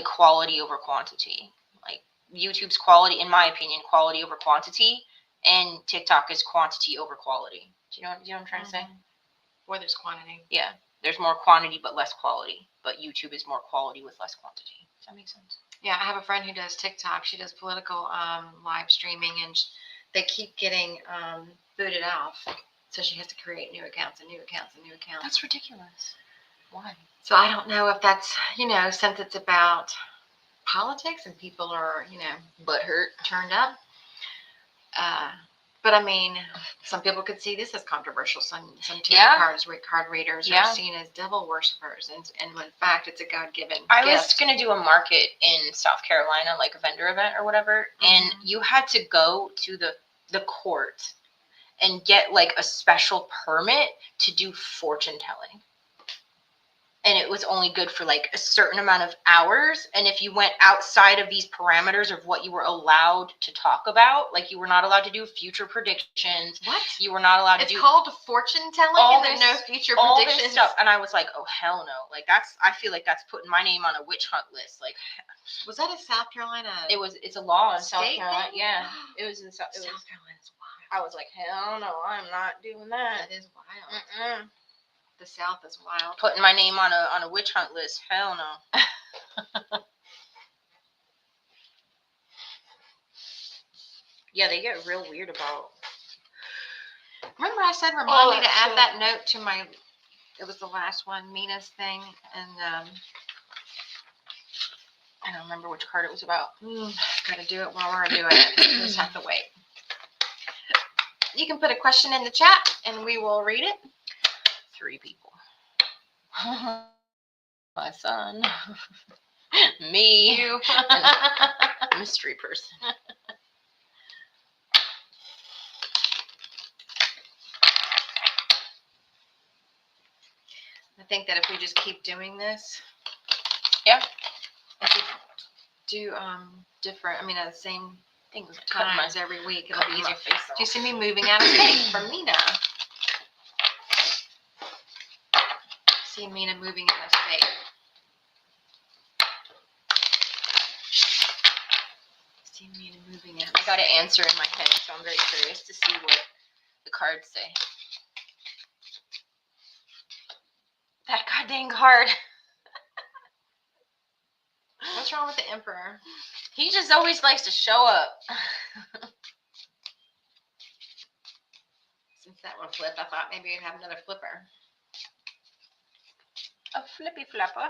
quality over quantity. Like YouTube's quality, in my opinion, quality over quantity, and TikTok is quantity over quality. Do you know what I'm trying to say? Or there's quantity. Yeah, there's more quantity but less quality. But YouTube is more quality with less quantity. Does that make sense? Yeah, I have a friend who does TikTok. She does political live streaming, and they keep getting booted off. So she has to create new accounts and new accounts and new accounts. That's ridiculous. Why? So I don't know if that's, since it's about politics and people are, Butthurt. turned up. But I mean, some people could see this as controversial. Some tarot card readers are seen as devil worshippers, and in fact, it's a God-given gift. I was gonna do a market in South Carolina, like a vendor event or whatever, and you had to go to the court and get like a special permit to do fortune telling. And it was only good for like a certain amount of hours. And if you went outside of these parameters of what you were allowed to talk about, like you were not allowed to do future predictions. What? You were not allowed to do. It's called fortune telling all and this, no future all predictions. this stuff. And I was like, oh hell no. Like I feel like that's putting my name on a witch hunt list. Like, was that in South Carolina? It's a law in State South Carolina. thing? Yeah. It was in South Carolina's wild. I was like, hell no, I'm not doing that. That is wild. The South is wild. Putting my name on a witch hunt list. Hell no. Yeah, they get real weird about. Remember I said remind me to add that note to my. It was the last one, Mina's thing, and I don't remember which card it was about. Gotta do it while we're doing it. We just have to wait. You can put a question in the chat, and we will read it. 3 people. My son. Me. You. Mystery person. I think that if we just keep doing this. Yeah. If we do different, the same times every week, it'll be easier. Do you see me moving out of state from Mina? See Mina moving out of state. See Mina moving out. I got an answer in my head, so I'm very curious to see what the cards say. That goddamn card. What's wrong with the Emperor? He just always likes to show up. Since that one flipped, I thought maybe we'd have another flipper. A flippy flapper.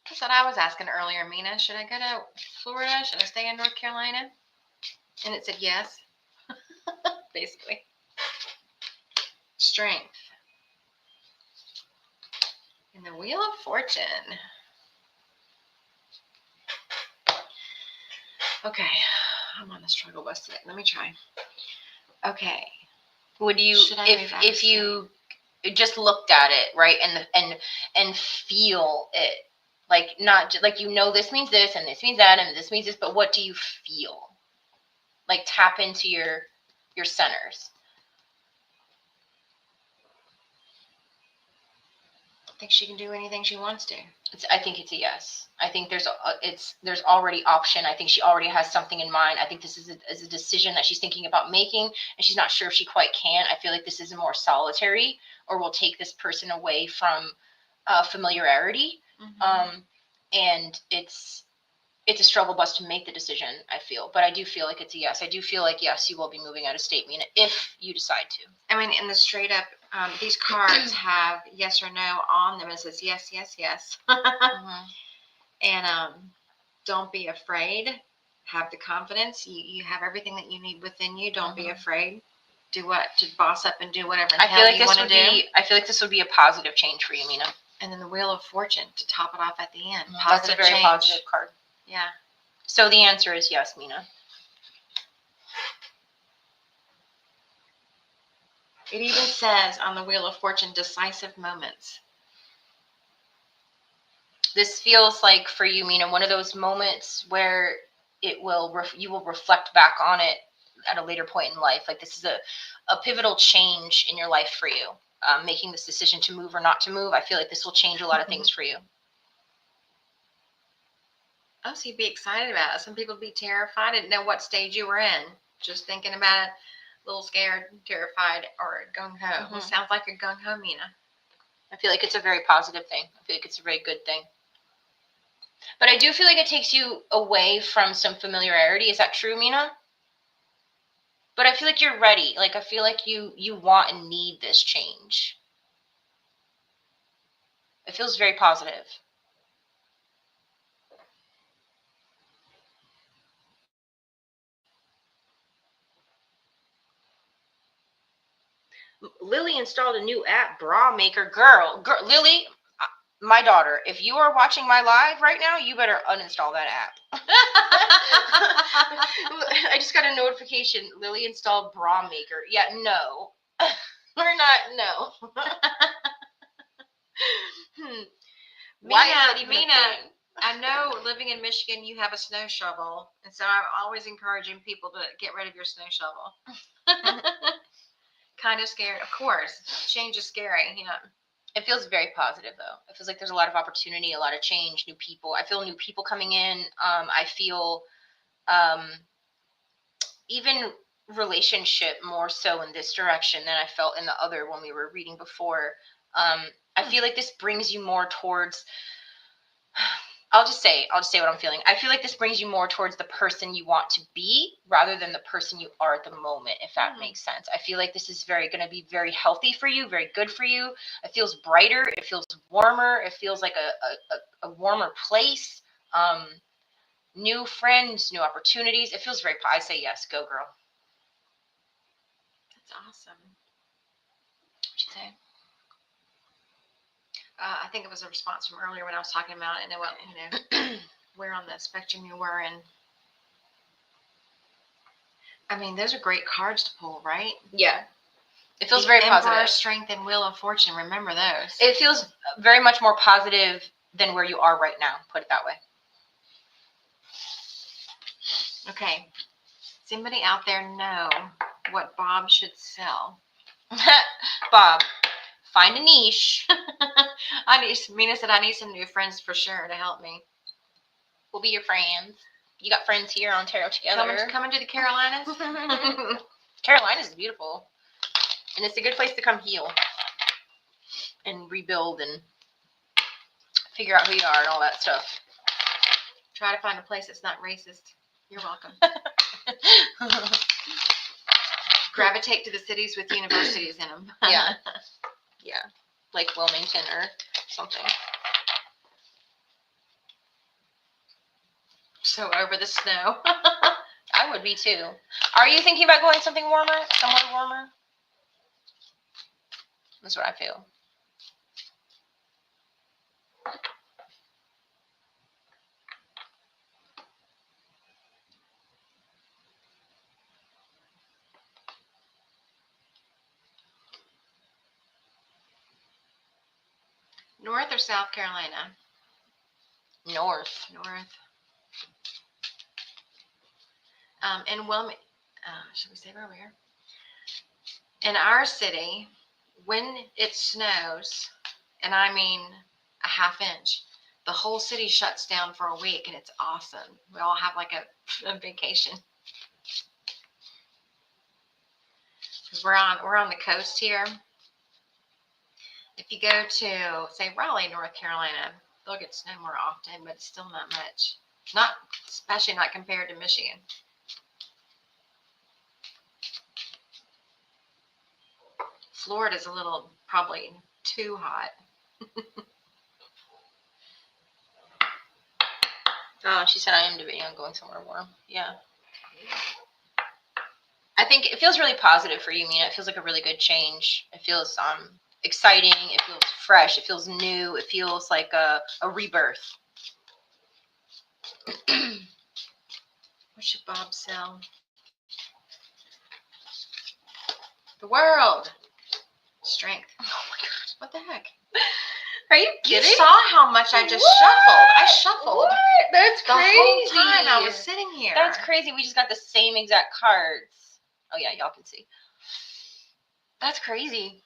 That's what I was asking earlier, Mina. Should I go to Florida? Should I stay in North Carolina? And it said yes. Basically. Strength. And the Wheel of Fortune. Okay. I'm on the struggle bus today. Let me try. Okay. Would you, if you just looked at it, right, and feel it, like not just, like this means this and this means that and this means this, but what do you feel? Like tap into your centers. I think she can do anything she wants to. I think it's a yes. I think there's already option. I think she already has something in mind. I think this is a decision that she's thinking about making, and she's not sure if she quite can. I feel like this is a more solitary, or will take this person away from familiarity. And it's a struggle bus to make the decision, I feel. But I do feel like it's a yes. I do feel like, yes, you will be moving out of state, Mina, if you decide to. In the straight up These cards have yes or no on them. It says yes, yes, yes. Mhm. And don't be afraid. Have the confidence. You have everything that you need within you. Don't be afraid. To boss up and do whatever the I feel hell like you this want to would do. be. I feel like this would be a positive change for you, Mina. And then the Wheel of Fortune to top it off at the end. That's a very change. positive card. Yeah. So the answer is yes, Mina. It even says on the Wheel of Fortune, decisive moments. This feels like for you, Mina, one of those moments where you will reflect back on it at a later point in life. Like this is a pivotal change in your life for you. Making this decision to move or not to move. I feel like this will change a lot of things for you. Oh, so you'd be excited about it. Some people would be terrified. Didn't know what stage you were in. Just thinking about it, a little scared, terrified, or gung-ho. Well, sounds like a gung-ho, Mina. I feel like it's a very positive thing. I feel like it's a very good thing. But I do feel like it takes you away from some familiarity. Is that true, Mina? But I feel like you're ready. Like I feel like you want and need this change. It feels very positive. Lily installed a new app, Bra Maker. Girl, Lily, my daughter, if you are watching my live right now, you better uninstall that app. I just got a notification. Lily installed Bra Maker. Yeah, no. We're not, no. Why is that even a thing? I know living in Michigan, you have a snow shovel. And so I'm always encouraging people to get rid of your snow shovel. Kind of scared. Of course. Change is scary. You know. It feels very positive, though. It feels like there's a lot of opportunity, a lot of change, new people. I feel new people coming in. I feel even relationship more so in this direction than I felt in the other when we were reading before. I feel like this brings you more towards. I'll just say what I'm feeling. I feel like this brings you more towards the person you want to be rather than the person you are at the moment, if that makes sense. I feel like this is going to be very healthy for you, very good for you. It feels brighter. It feels warmer. It feels like a warmer place. New friends, new opportunities. It feels very, I say yes, go girl. That's awesome. What'd you say? I think it was a response from earlier when I was talking about it, and what, where on the spectrum you were in. I mean, those are great cards to pull, right? Yeah. It feels the very Emperor, positive. Strength, and Wheel of Fortune. Remember those. It feels very much more positive than where you are right now. Put it that way. Okay. Does anybody out there know what Bob should sell? Bob, find a niche. Mina said I need some new friends for sure to help me. We'll be your friends. You got friends here on Tarot Together. Coming to the Carolinas? Carolinas is beautiful. And it's a good place to come heal. And rebuild and figure out who you are and all that stuff. Try to find a place that's not racist. You're welcome. Gravitate to the cities with universities in them. Yeah. Yeah. Like Wilmington or something. So over the snow. I would be too. Are you thinking about going something warmer? Somewhere warmer? That's what I feel. North or South Carolina? North. In Wilmington, should we say where we're here? In our city, when it snows, and I mean a half inch, the whole city shuts down for a week, and it's awesome. We all have like a vacation. We're on the coast here. If you go to, say, Raleigh, North Carolina, they'll get snow more often, but still not much. Especially not compared to Michigan. Florida's a little probably too hot. Oh, she said I am debating on going somewhere warm. Yeah. I think it feels really positive for you, Mina. It feels like a really good change. It feels exciting. It feels fresh. It feels new. It feels like a rebirth. What should Bob sell? The world. Strength. Oh my god. What the heck? Are you You kidding? saw how much I just shuffled. I shuffled. What? That's the crazy. whole time I was sitting here. That's crazy. We just got the same exact cards. Oh yeah, y'all can see. That's crazy.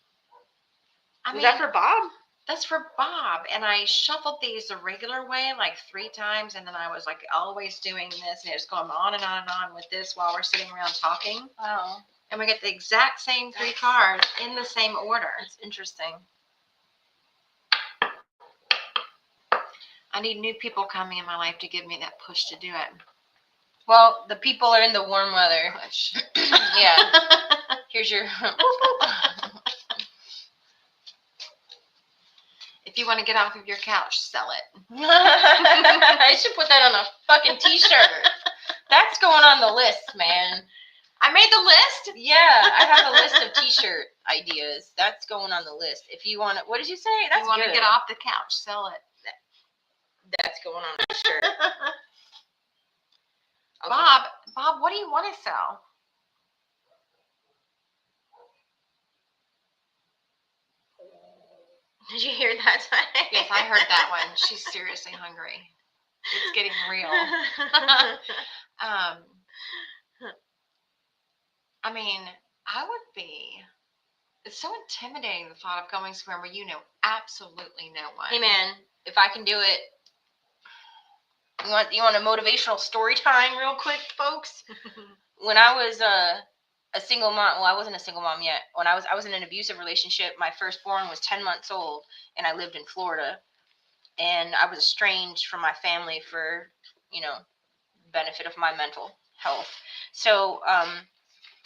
I mean, Is that for Bob? That's for Bob. And I shuffled these the regular way like 3 times. And then I was like always doing this. And it was going on and on and on with this while we're sitting around talking. Wow. And we get the exact same 3 cards in the same order. It's interesting. I need new people coming in my life to give me that push to do it. Well, the people are in the warm weather. Push. Yeah. Here's your. If you want to get off of your couch, sell it. I should put that on a fucking t-shirt. That's going on the list, man. I made the list. Yeah, I have a list of t-shirt ideas. That's going on the list. If you want to, what did you say? That's you want good. to get off the couch, sell it. That's going on the shirt. Okay. Bob, what do you want to sell? Did you hear that? Yes, I heard that one. She's seriously hungry. It's getting real. I mean, I would be. It's so intimidating, the thought of going somewhere where you know absolutely no one. Hey man, if I can do it, you want a motivational story time real quick, folks? When I was a single mom, well, I wasn't a single mom yet. When I was in an abusive relationship, my firstborn was 10 months old, and I lived in Florida, and I was estranged from my family for, benefit of my mental health. So,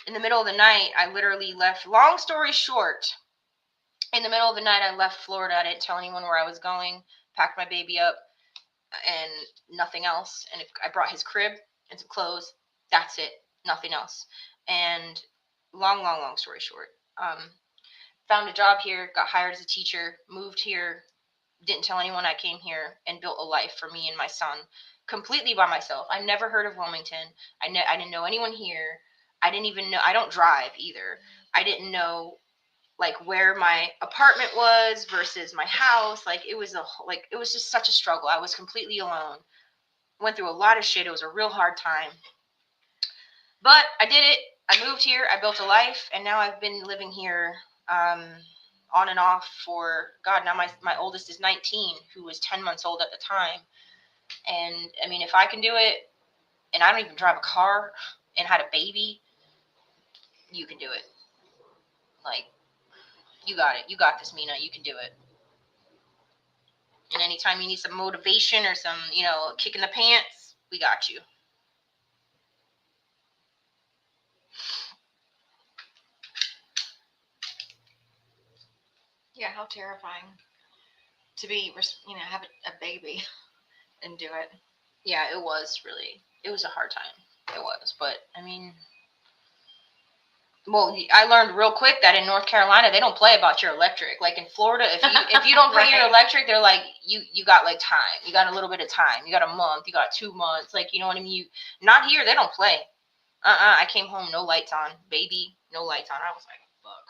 in the middle of the night, I literally left. Long story short, in the middle of the night, I left Florida. I didn't tell anyone where I was going. Packed my baby up, and nothing else. And I brought his crib and some clothes. That's it. Nothing else. And long story short, found a job here, got hired as a teacher, moved here, didn't tell anyone I came here, and built a life for me and my son completely by myself. I never heard of Wilmington. I didn't know anyone here. I didn't even know. I don't drive either. I didn't know where my apartment was versus my house. It was just such a struggle. I was completely alone. Went through a lot of shit. It was a real hard time. But I did it. I moved here. I built a life, and now I've been living here on and off for God. Now my oldest is 19, who was 10 months old at the time. And I mean, if I can do it, and I don't even drive a car, and had a baby, you can do it. You got it. You got this, Mina. You can do it. And anytime you need some motivation or some, kick in the pants, we got you. Yeah, how terrifying to be, have a baby and do it. Yeah, it was a hard time. It was, but I mean, well, I learned real quick that in North Carolina, they don't play about your electric. In Florida, if you don't pay Right. your electric, they're like, you got time. You got a little bit of time. You got a month. You got 2 months. You know what I mean? Not here. They don't play. I came home, no lights on. Baby, no lights on. I was like, fuck.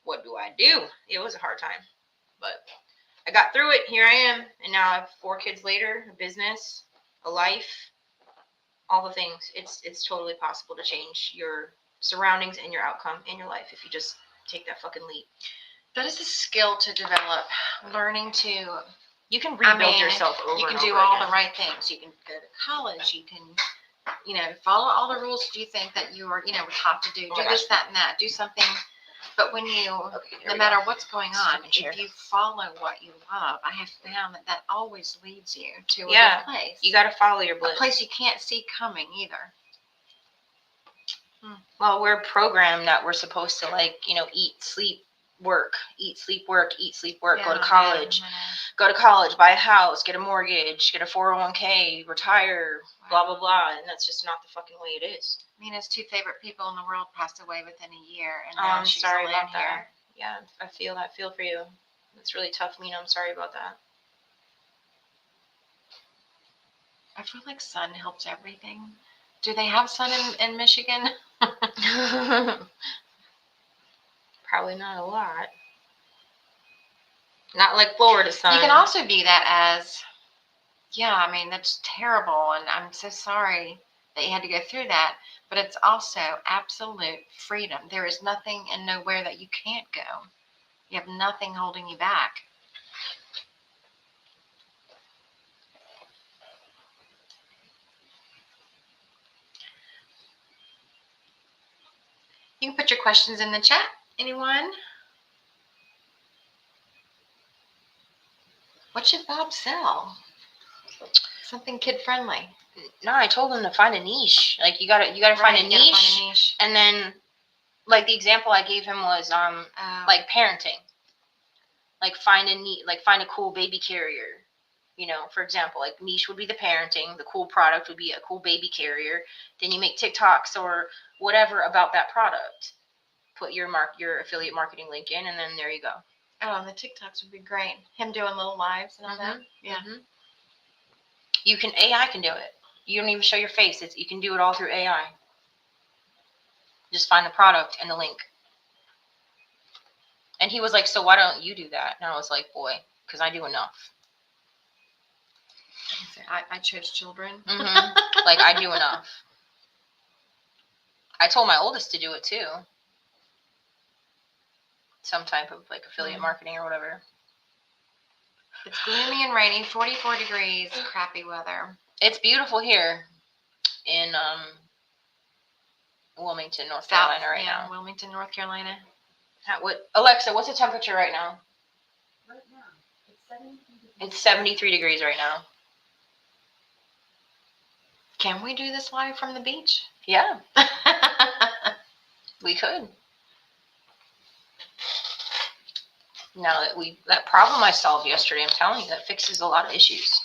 What do I do? It was a hard time. But I got through it. Here I am. And now I have 4 kids later, a business, a life, all the things. It's totally possible to change your surroundings and your outcome in your life if you just take that fucking leap. That is a skill to develop. Learning to. You can rebuild yourself over. You can and do over all again. the right things. You can go to college. You can, follow all the rules you think that you are, taught to do. Oh Do my this, gosh. that, and that. Do something. But when you, Okay, here no we matter go. what's going This on, fucking chair. if you follow what you love, I have found that always leads you to a Yeah. good place. You got to follow your bliss. A place you can't see coming either. Well, we're programmed that we're supposed to like, eat, sleep, work, eat, sleep, work, eat, sleep, work, go to college, buy a house, get a mortgage, get a 401k, retire, blah, blah, blah. And that's just not the fucking way it is. Mina's two favorite people in the world passed away within a year, and Oh, now I'm she's sorry alone about here. that. Yeah, I feel that. Feel for you. It's really tough, Mina. I'm sorry about that. I feel like sun helps everything. Do they have sun in Michigan? Probably not a lot. Not like Florida sun. You can also view that as, yeah, I mean, that's terrible, and I'm so sorry that you had to go through that, but it's also absolute freedom. There is nothing and nowhere that you can't go. You have nothing holding you back. You can put your questions in the chat. Anyone? What should Bob sell? Something kid friendly. No, I told him to find a niche. Like you gotta find a niche. And then, like the example I gave him was like parenting. Like find a cool baby carrier. For example, like niche would be the parenting. The cool product would be a cool baby carrier. Then you make TikToks or whatever about that product. Put your affiliate marketing link in, and then there you go. Oh, and the TikToks would be great. Him doing little lives and all that. Yeah. Mm-hmm. AI can do it. You don't even show your face. You can do it all through AI. Just find the product and the link. And he was like, so why don't you do that? And I was like, boy, because I do enough. I chose children. Mm-hmm. Like, I do enough. I told my oldest to do it too. Some type of like affiliate marketing or whatever. It's gloomy and rainy, 44 degrees, crappy weather. It's beautiful here in Wilmington, North Carolina right now. Wilmington, North Carolina. Alexa, what's the temperature right now? Right now, it's 73 degrees right now. Can we do this live from the beach? Yeah. We could. Now that problem I solved yesterday, I'm telling you, that fixes a lot of issues.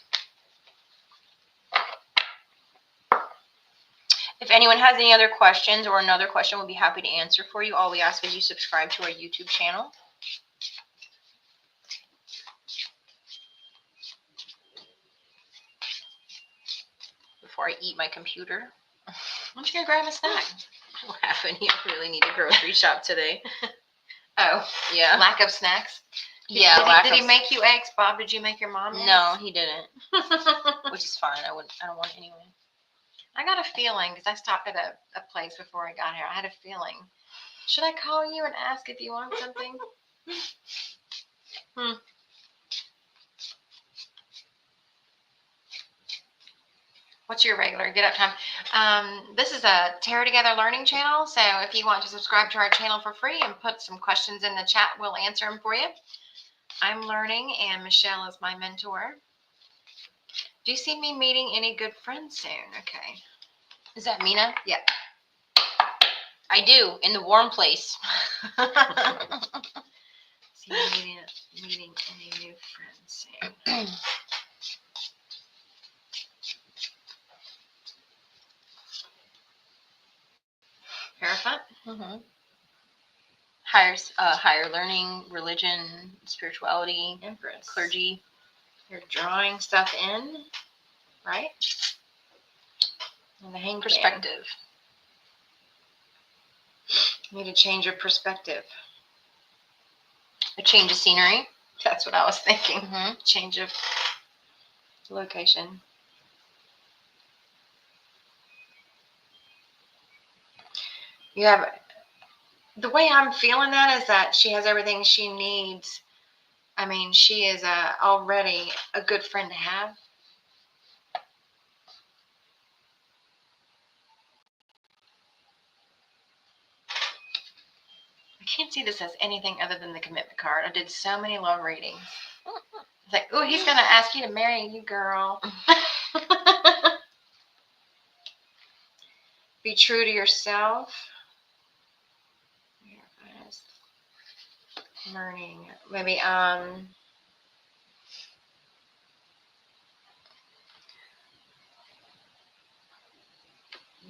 If anyone has any other questions or another question, we'll be happy to answer for you. All we ask is you subscribe to our YouTube channel. Before I eat my computer. Why don't you go grab a snack? What happened? You really need to grocery shop today. Oh, yeah. Lack of snacks? Did he make you eggs, Bob? Did you make your mom eggs? No, he didn't. Which is fine. I don't want it anyway. I got a feeling, because I stopped at a place before I got here. I had a feeling. Should I call you and ask if you want something? What's your regular get up time? This is a Tear Together Learning channel. So if you want to subscribe to our channel for free and put some questions in the chat, we'll answer them for you. I'm learning, and Michelle is my mentor. Do you see me meeting any good friends soon? Okay. Is that Mina? Yeah. I do, in the warm place. See me meeting any new friends soon. Hierophant? Mm-hmm. Higher learning, religion, spirituality, Empress, clergy. You're drawing stuff in, right? And the hang perspective. You need to change your perspective. A change of scenery. That's what I was thinking. Mm-hmm. Change of location. You have, the way I'm feeling that is that she has everything she needs. I mean, she is already a good friend to have. I can't see this as anything other than the commitment card. I did so many low readings. It's like, oh, he's going to ask you to marry you, girl. Be true to yourself. Learning. Maybe,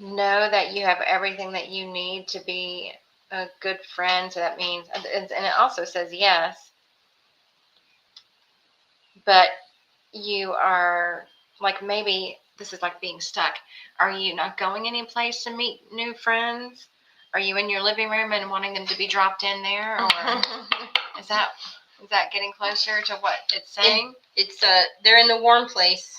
know that you have everything that you need to be a good friend. So that means, and it also says yes, but you are like, maybe this is like being stuck. Are you not going any place to meet new friends? Are you in your living room and wanting them to be dropped in there, or is that getting closer to what it's saying? It's they're in the warm place.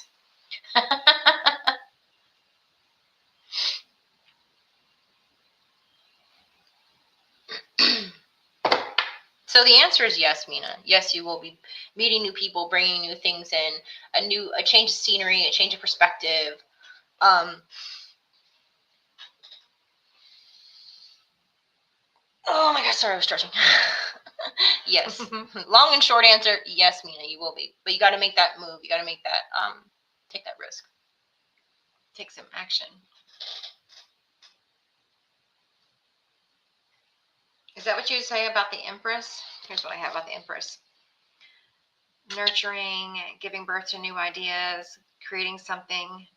So the answer is yes, Mina. Yes, you will be meeting new people, bringing new things in, a change of scenery, a change of perspective. Oh my gosh, sorry, I was stretching. Yes. Long and short answer, yes, Mina, you will be. But you got to make that move. You got to make that, take that risk. Take some action. Is that what you say about the Empress? Here's what I have about the Empress. Nurturing, giving birth to new ideas, creating something,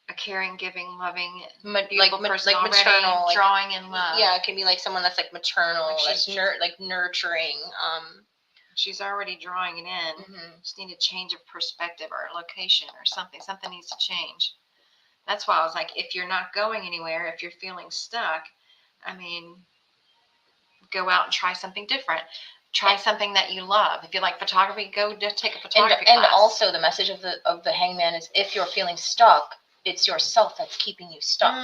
a caring, giving, loving, beautiful person like already, maternal, drawing in love. Yeah, it can be like someone that's like maternal, Like that's nurturing. She's already drawing it in. Mm-hmm. Just need a change of perspective or a location or something. Something needs to change. That's why I was like, if you're not going anywhere, if you're feeling stuck, I mean, go out and try something different. Try something that you love. If you like photography, go just take a photography class. And also the message of the hangman is, if you're feeling stuck, it's yourself that's keeping you stuck.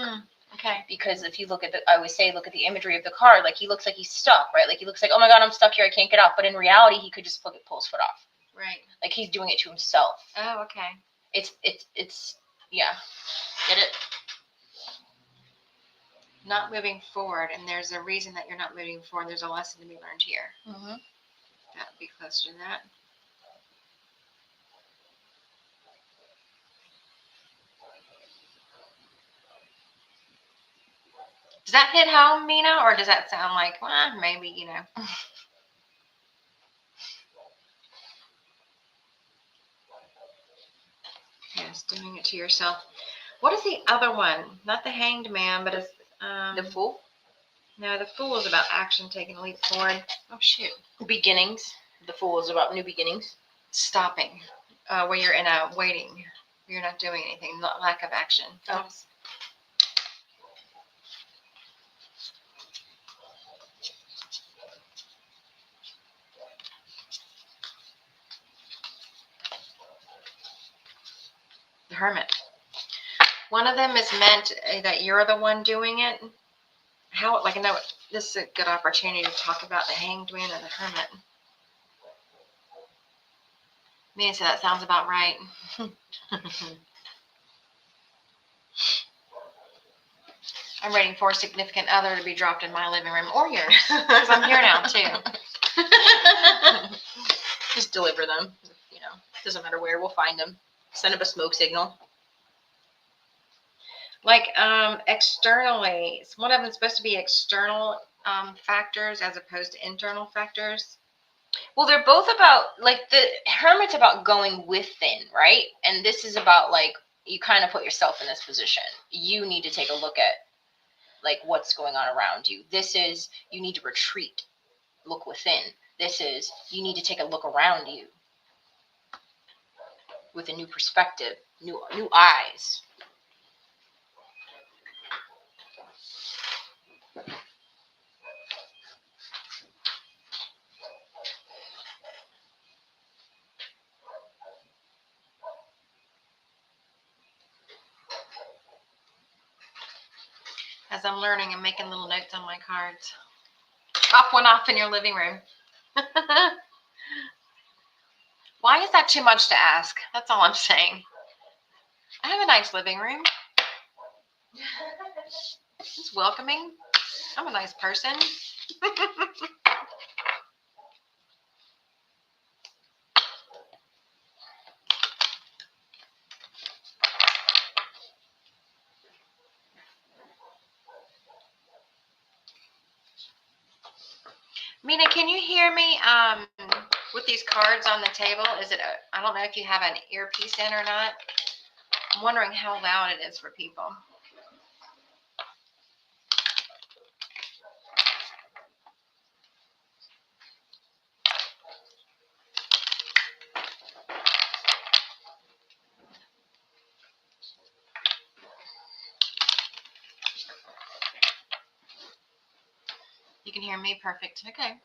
Okay. Because if you look at I always say, look at the imagery of the card. Like, he looks like he's stuck, right? Like, he looks like, oh my God, I'm stuck here. I can't get off. But in reality, he could just pull his foot off. Right. Like, he's doing it to himself. Oh, okay. It's yeah. Get it? Not moving forward, and there's a reason that you're not moving forward. There's a lesson to be learned here. Mm-hmm. That would be close to that. Does that hit home, Mina, or does that sound like, well, maybe, you know? Yes, doing it to yourself. What is the other one? Not the Hanged Man, but it's The Fool? No, the Fool is about action, taking a leap forward. Oh, shoot. Beginnings. The Fool is about new beginnings. Stopping, where you're in a waiting. You're not doing anything. Lack of action. Oh. The Hermit. One of them is meant that you're the one doing it. How, like, I know this is a good opportunity to talk about the Hanged Man and the Hermit. Mina said that sounds about right. I'm waiting for a significant other to be dropped in my living room, or yours, because I'm here now too. Just deliver them. You know, doesn't matter where. We'll find them. Send up a smoke signal. Like, externally, one of them's supposed to be external factors as opposed to internal factors. Well, they're both about, like, the Hermit's about going within, right? And this is about, like, you kind of put yourself in this position. You need to take a look at, like, what's going on around you. This is, you need to retreat, look within. This is, you need to take a look around you with a new perspective, new eyes. As I'm learning, I'm making little notes on my cards. Drop one off in your living room. Why is that too much to ask? That's all I'm saying. I have a nice living room. It's welcoming. I'm a nice person. Mina, can you hear me with these cards on the table? I don't know if you have an earpiece in or not. I'm wondering how loud it is for people. You can hear me perfect. Okay.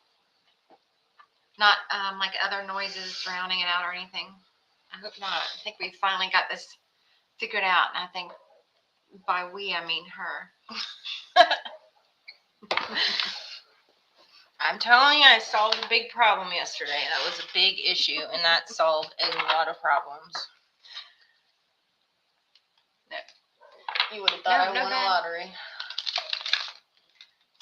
Not like other noises drowning it out or anything. I hope not. I think we finally got this figured out. And I think by we, I mean her. I'm telling you, I solved a big problem yesterday. That was a big issue, and that solved a lot of problems. No. You would have thought No, I won a lottery.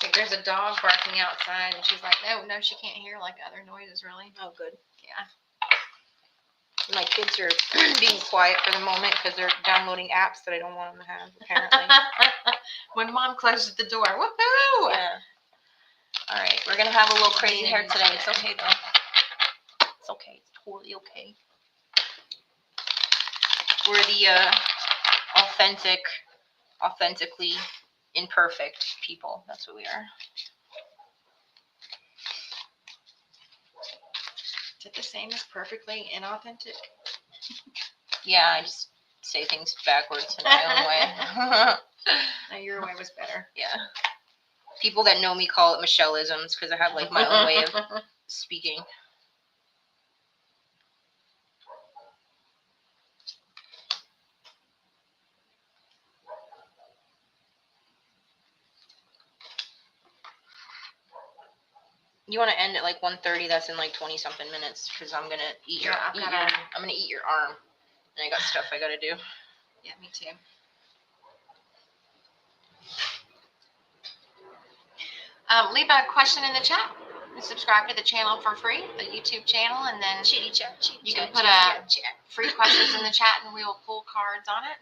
Like there's a dog barking outside, and she's like, no, she can't hear like other noises, really. Oh, good. Yeah. My kids are being quiet for the moment because they're downloading apps that I don't want them to have, apparently. When Mom closes the door, woohoo! Yeah. All right, we're going to have a little crazy hair today. It's okay, though. It's okay. It's totally okay. We're the authentically imperfect people. That's what we are. Is it the same as perfectly inauthentic? Yeah, I just say things backwards in my own way. No, your way was better. Yeah. People that know me call it Michelle-isms because I have like my own way of speaking. You want to end at like 1:30? That's in like 20 something minutes because I'm gonna eat I'm gonna eat your arm, and I got stuff I gotta do. Yeah, me too. Leave a question in the chat. Subscribe to the channel for free, the YouTube channel, and then you can put free questions in the chat, and we will pull cards on it.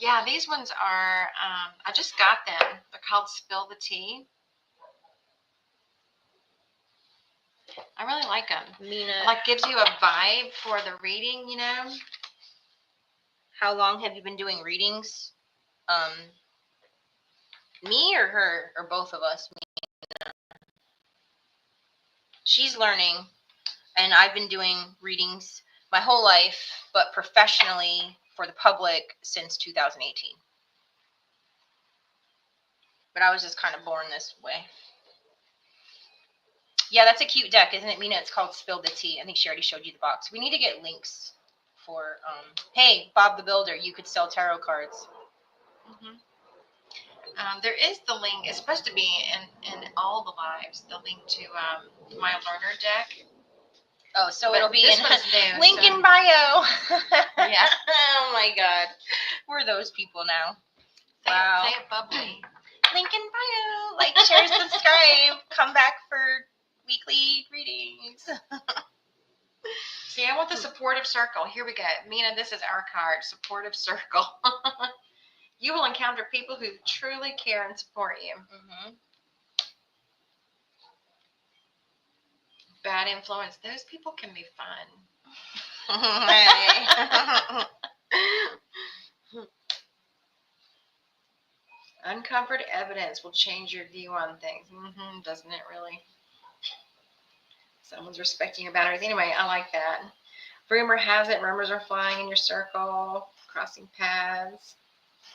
Yeah, these ones are. I just got them. They're called Spill the Tea. I really like them. Mina, like gives you a vibe for the reading, you know. How long have you been doing readings? Me or her or both of us? Mina. She's learning, and I've been doing readings my whole life, but professionally for the public since 2018. But I was just kind of born this way. Yeah, that's a cute deck, isn't it, Mina? It's called Spill the Tea. I think she already showed you the box. We need to get links for, hey, Bob the Builder, you could sell tarot cards. Mm-hmm. There is the link. It's supposed to be in all the lives. The link to my learner deck. Oh, so but it'll be in new, link in bio. Yeah. Oh my God, we're those people now. Say it bubbly. Link in bio. Like, share, subscribe. Come back for weekly readings. See, I want the supportive circle. Here we go. Mina, this is our card. Supportive circle. You will encounter people who truly care and support you. Mm-hmm. Bad influence. Those people can be fun. Uncovered evidence will change your view on things. Doesn't it really? Someone's respecting your boundaries. Anyway, I like that. Rumor has it, rumors are flying in your circle, crossing paths.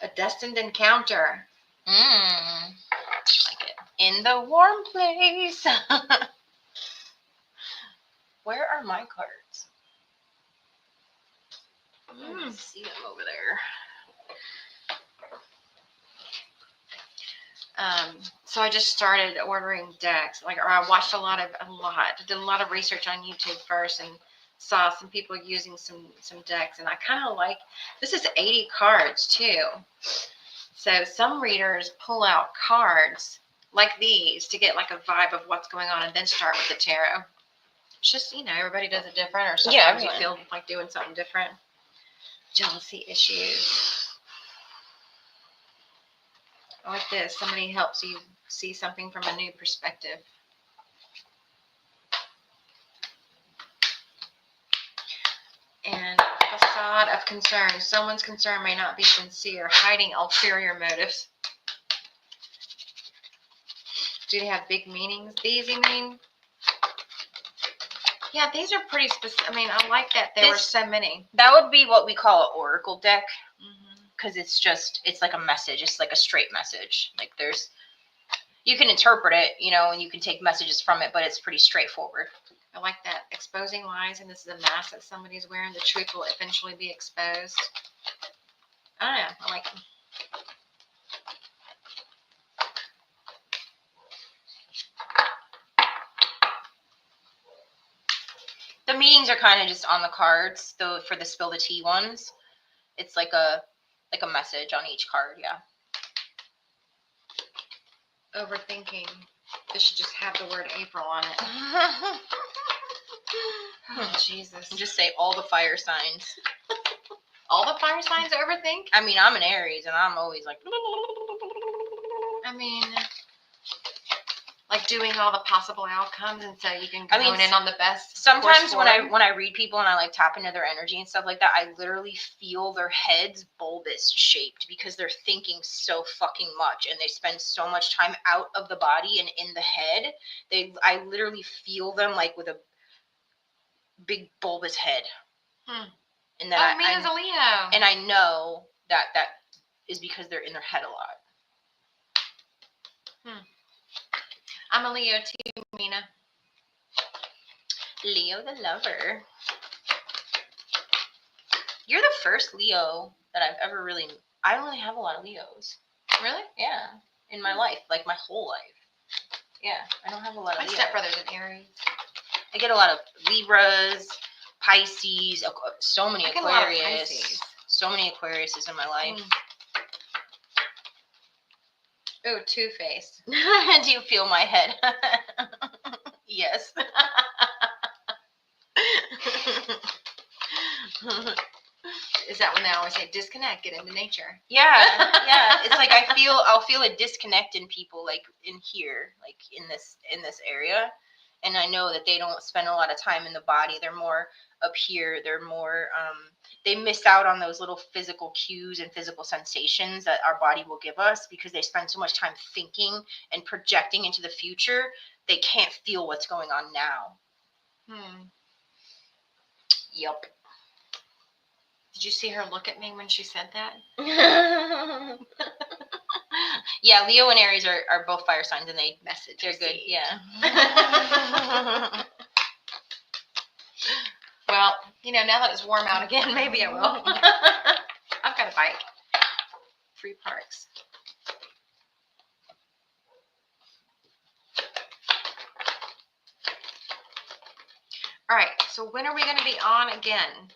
A destined encounter. Like it. In the warm place. Where are my cards? I see them over there. So I just started ordering decks, or I watched did a lot of research on YouTube first, and saw some people using some decks, and I kind of like. This is 80 cards too, so some readers pull out cards like these to get like a vibe of what's going on, and then start with the tarot. It's just, everybody does it different, or sometimes you feel like doing something different. Jealousy issues. I like this. Somebody helps you see something from a new perspective. lot of concern. Someone's concern may not be sincere, hiding ulterior motives. Do they have big meanings? These, you mean? Yeah, these are pretty specific. I mean, I like that there were so many. That would be what we call an oracle deck, Mm-hmm. because it's like a message. It's like a straight message. Like you can interpret it, and you can take messages from it, but it's pretty straightforward. I like that. Exposing lies, and this is a mask that somebody's wearing. The truth will eventually be exposed. I don't know. I like them. The meanings are kind of just on the cards, though. For the spill the tea ones, it's like a message on each card. Yeah. Overthinking. This should just have the word April on it. Oh, Jesus. And just say all the fire signs. All the fire signs overthink? I mean, I'm an Aries, and I'm always like. I mean, like doing all the possible outcomes, and so you can hone in on the best. Sometimes when I read people and I like tap into their energy and stuff like that, I literally feel their heads bulbous shaped because they're thinking so fucking much and they spend so much time out of the body and in the head. I literally feel them like with a big bulbous head. And that me as a Leo. And I know that is because they're in their head a lot. I'm a Leo too, Mina. Leo the lover. You're the first Leo that I've ever really. I don't really have a lot of Leos. Really? Yeah. In my life, like my whole life. Yeah, I don't have a lot of My Leos. stepbrother's an Aries. I get a lot of Libras, Pisces, so many Aquarius. So many Aquariuses in my life. Ooh, Two-Face. Do you feel my head? Yes. Is that when they always say disconnect, get into nature? Yeah. It's like I'll feel a disconnect in people, like in here, like in this area, and I know that they don't spend a lot of time in the body. They're more up here. They're more they miss out on those little physical cues and physical sensations that our body will give us because they spend so much time thinking and projecting into the future. They can't feel what's going on now. Yep. Did you see her look at me when she said that? Yeah, Leo and Aries are both fire signs, and they're good. Yeah. Well, now that it's warm out again, maybe I will. I've got a bike. Free parks. All right, so when are we going to be on again?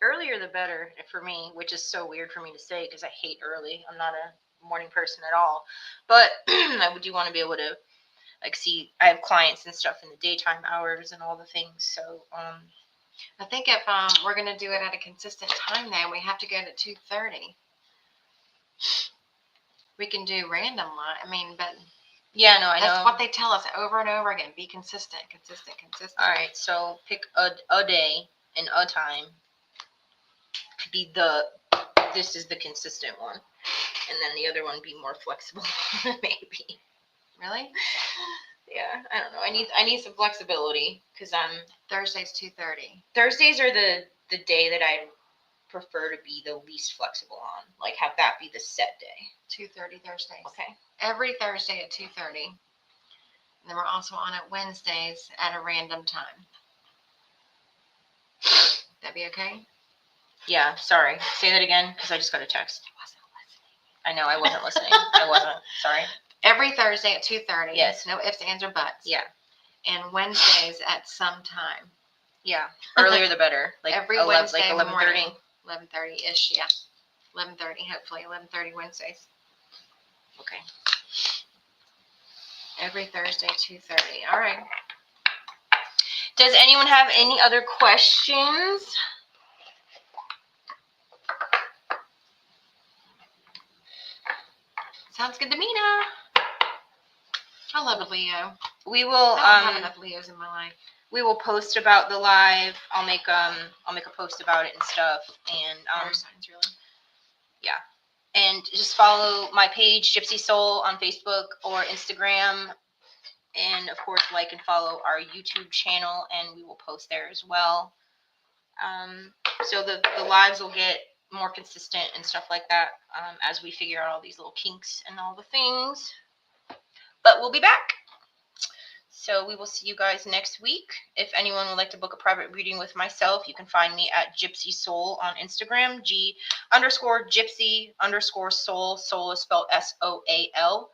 Earlier the better for me, which is so weird for me to say because I hate early. I'm not a morning person at all. But I do want to be able to see. I have clients and stuff in the daytime hours and all the things. So I think if we're going to do it at a consistent time, then we have to go to 2:30. We can do random. But yeah, no, I know. That's what they tell us over and over again. Be consistent. All right, so pick a day and a time to be this is the consistent one, and then the other one be more flexible, maybe. Really? Yeah, I don't know. I need some flexibility because Thursday's 2:30. Thursdays are the day that I prefer to be the least flexible on. Like have that be the set day. 2:30 Thursdays. Okay. Every Thursday at 2:30. And then we're also on at Wednesdays at a random time. That be okay? Yeah, sorry. Say that again because I just got a text. I wasn't listening. I know, I wasn't listening. I wasn't. Sorry. Every Thursday at 2:30. Yes. No ifs, ands, or buts. Yeah. And Wednesdays at some time. Yeah. Earlier the better. Like every Wednesday like 11:30. 11:30-ish, yeah. 11:30, hopefully. 11:30 Wednesdays. Okay. Every Thursday, 2:30. All right. Does anyone have any other questions? Sounds good to me now. I love a Leo. We will I don't have enough Leos in my life. we will post about the live. I'll make a post about it and stuff. And Fire signs, really. and just follow my page, Gypsy Soul, on Facebook or Instagram. And of course, like and follow our YouTube channel, and we will post there as well. So the lives will get more consistent and stuff like that as we figure out all these little kinks and all the things. But we'll be back. So we will see you guys next week. If anyone would like to book a private reading with myself, you can find me at Gypsy Soul on Instagram, G_Gypsy_Soul. Soul is spelled SOAL.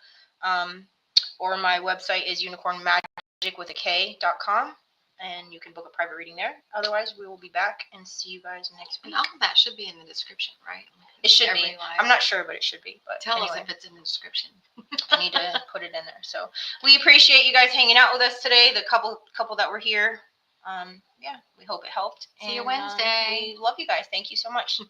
Or my website is unicornmagic.com. And you can book a private reading there. Otherwise, we will be back and see you guys next week. And all of that should be in the description, right? It should Every be. live. I'm not sure, but it should be. But Tell anyway. us if it's in the description. I need to put it in there. So we appreciate you guys hanging out with us today. The couple that were here. Yeah, we hope it helped. See you And, Wednesday. we love you guys. Thank you so much.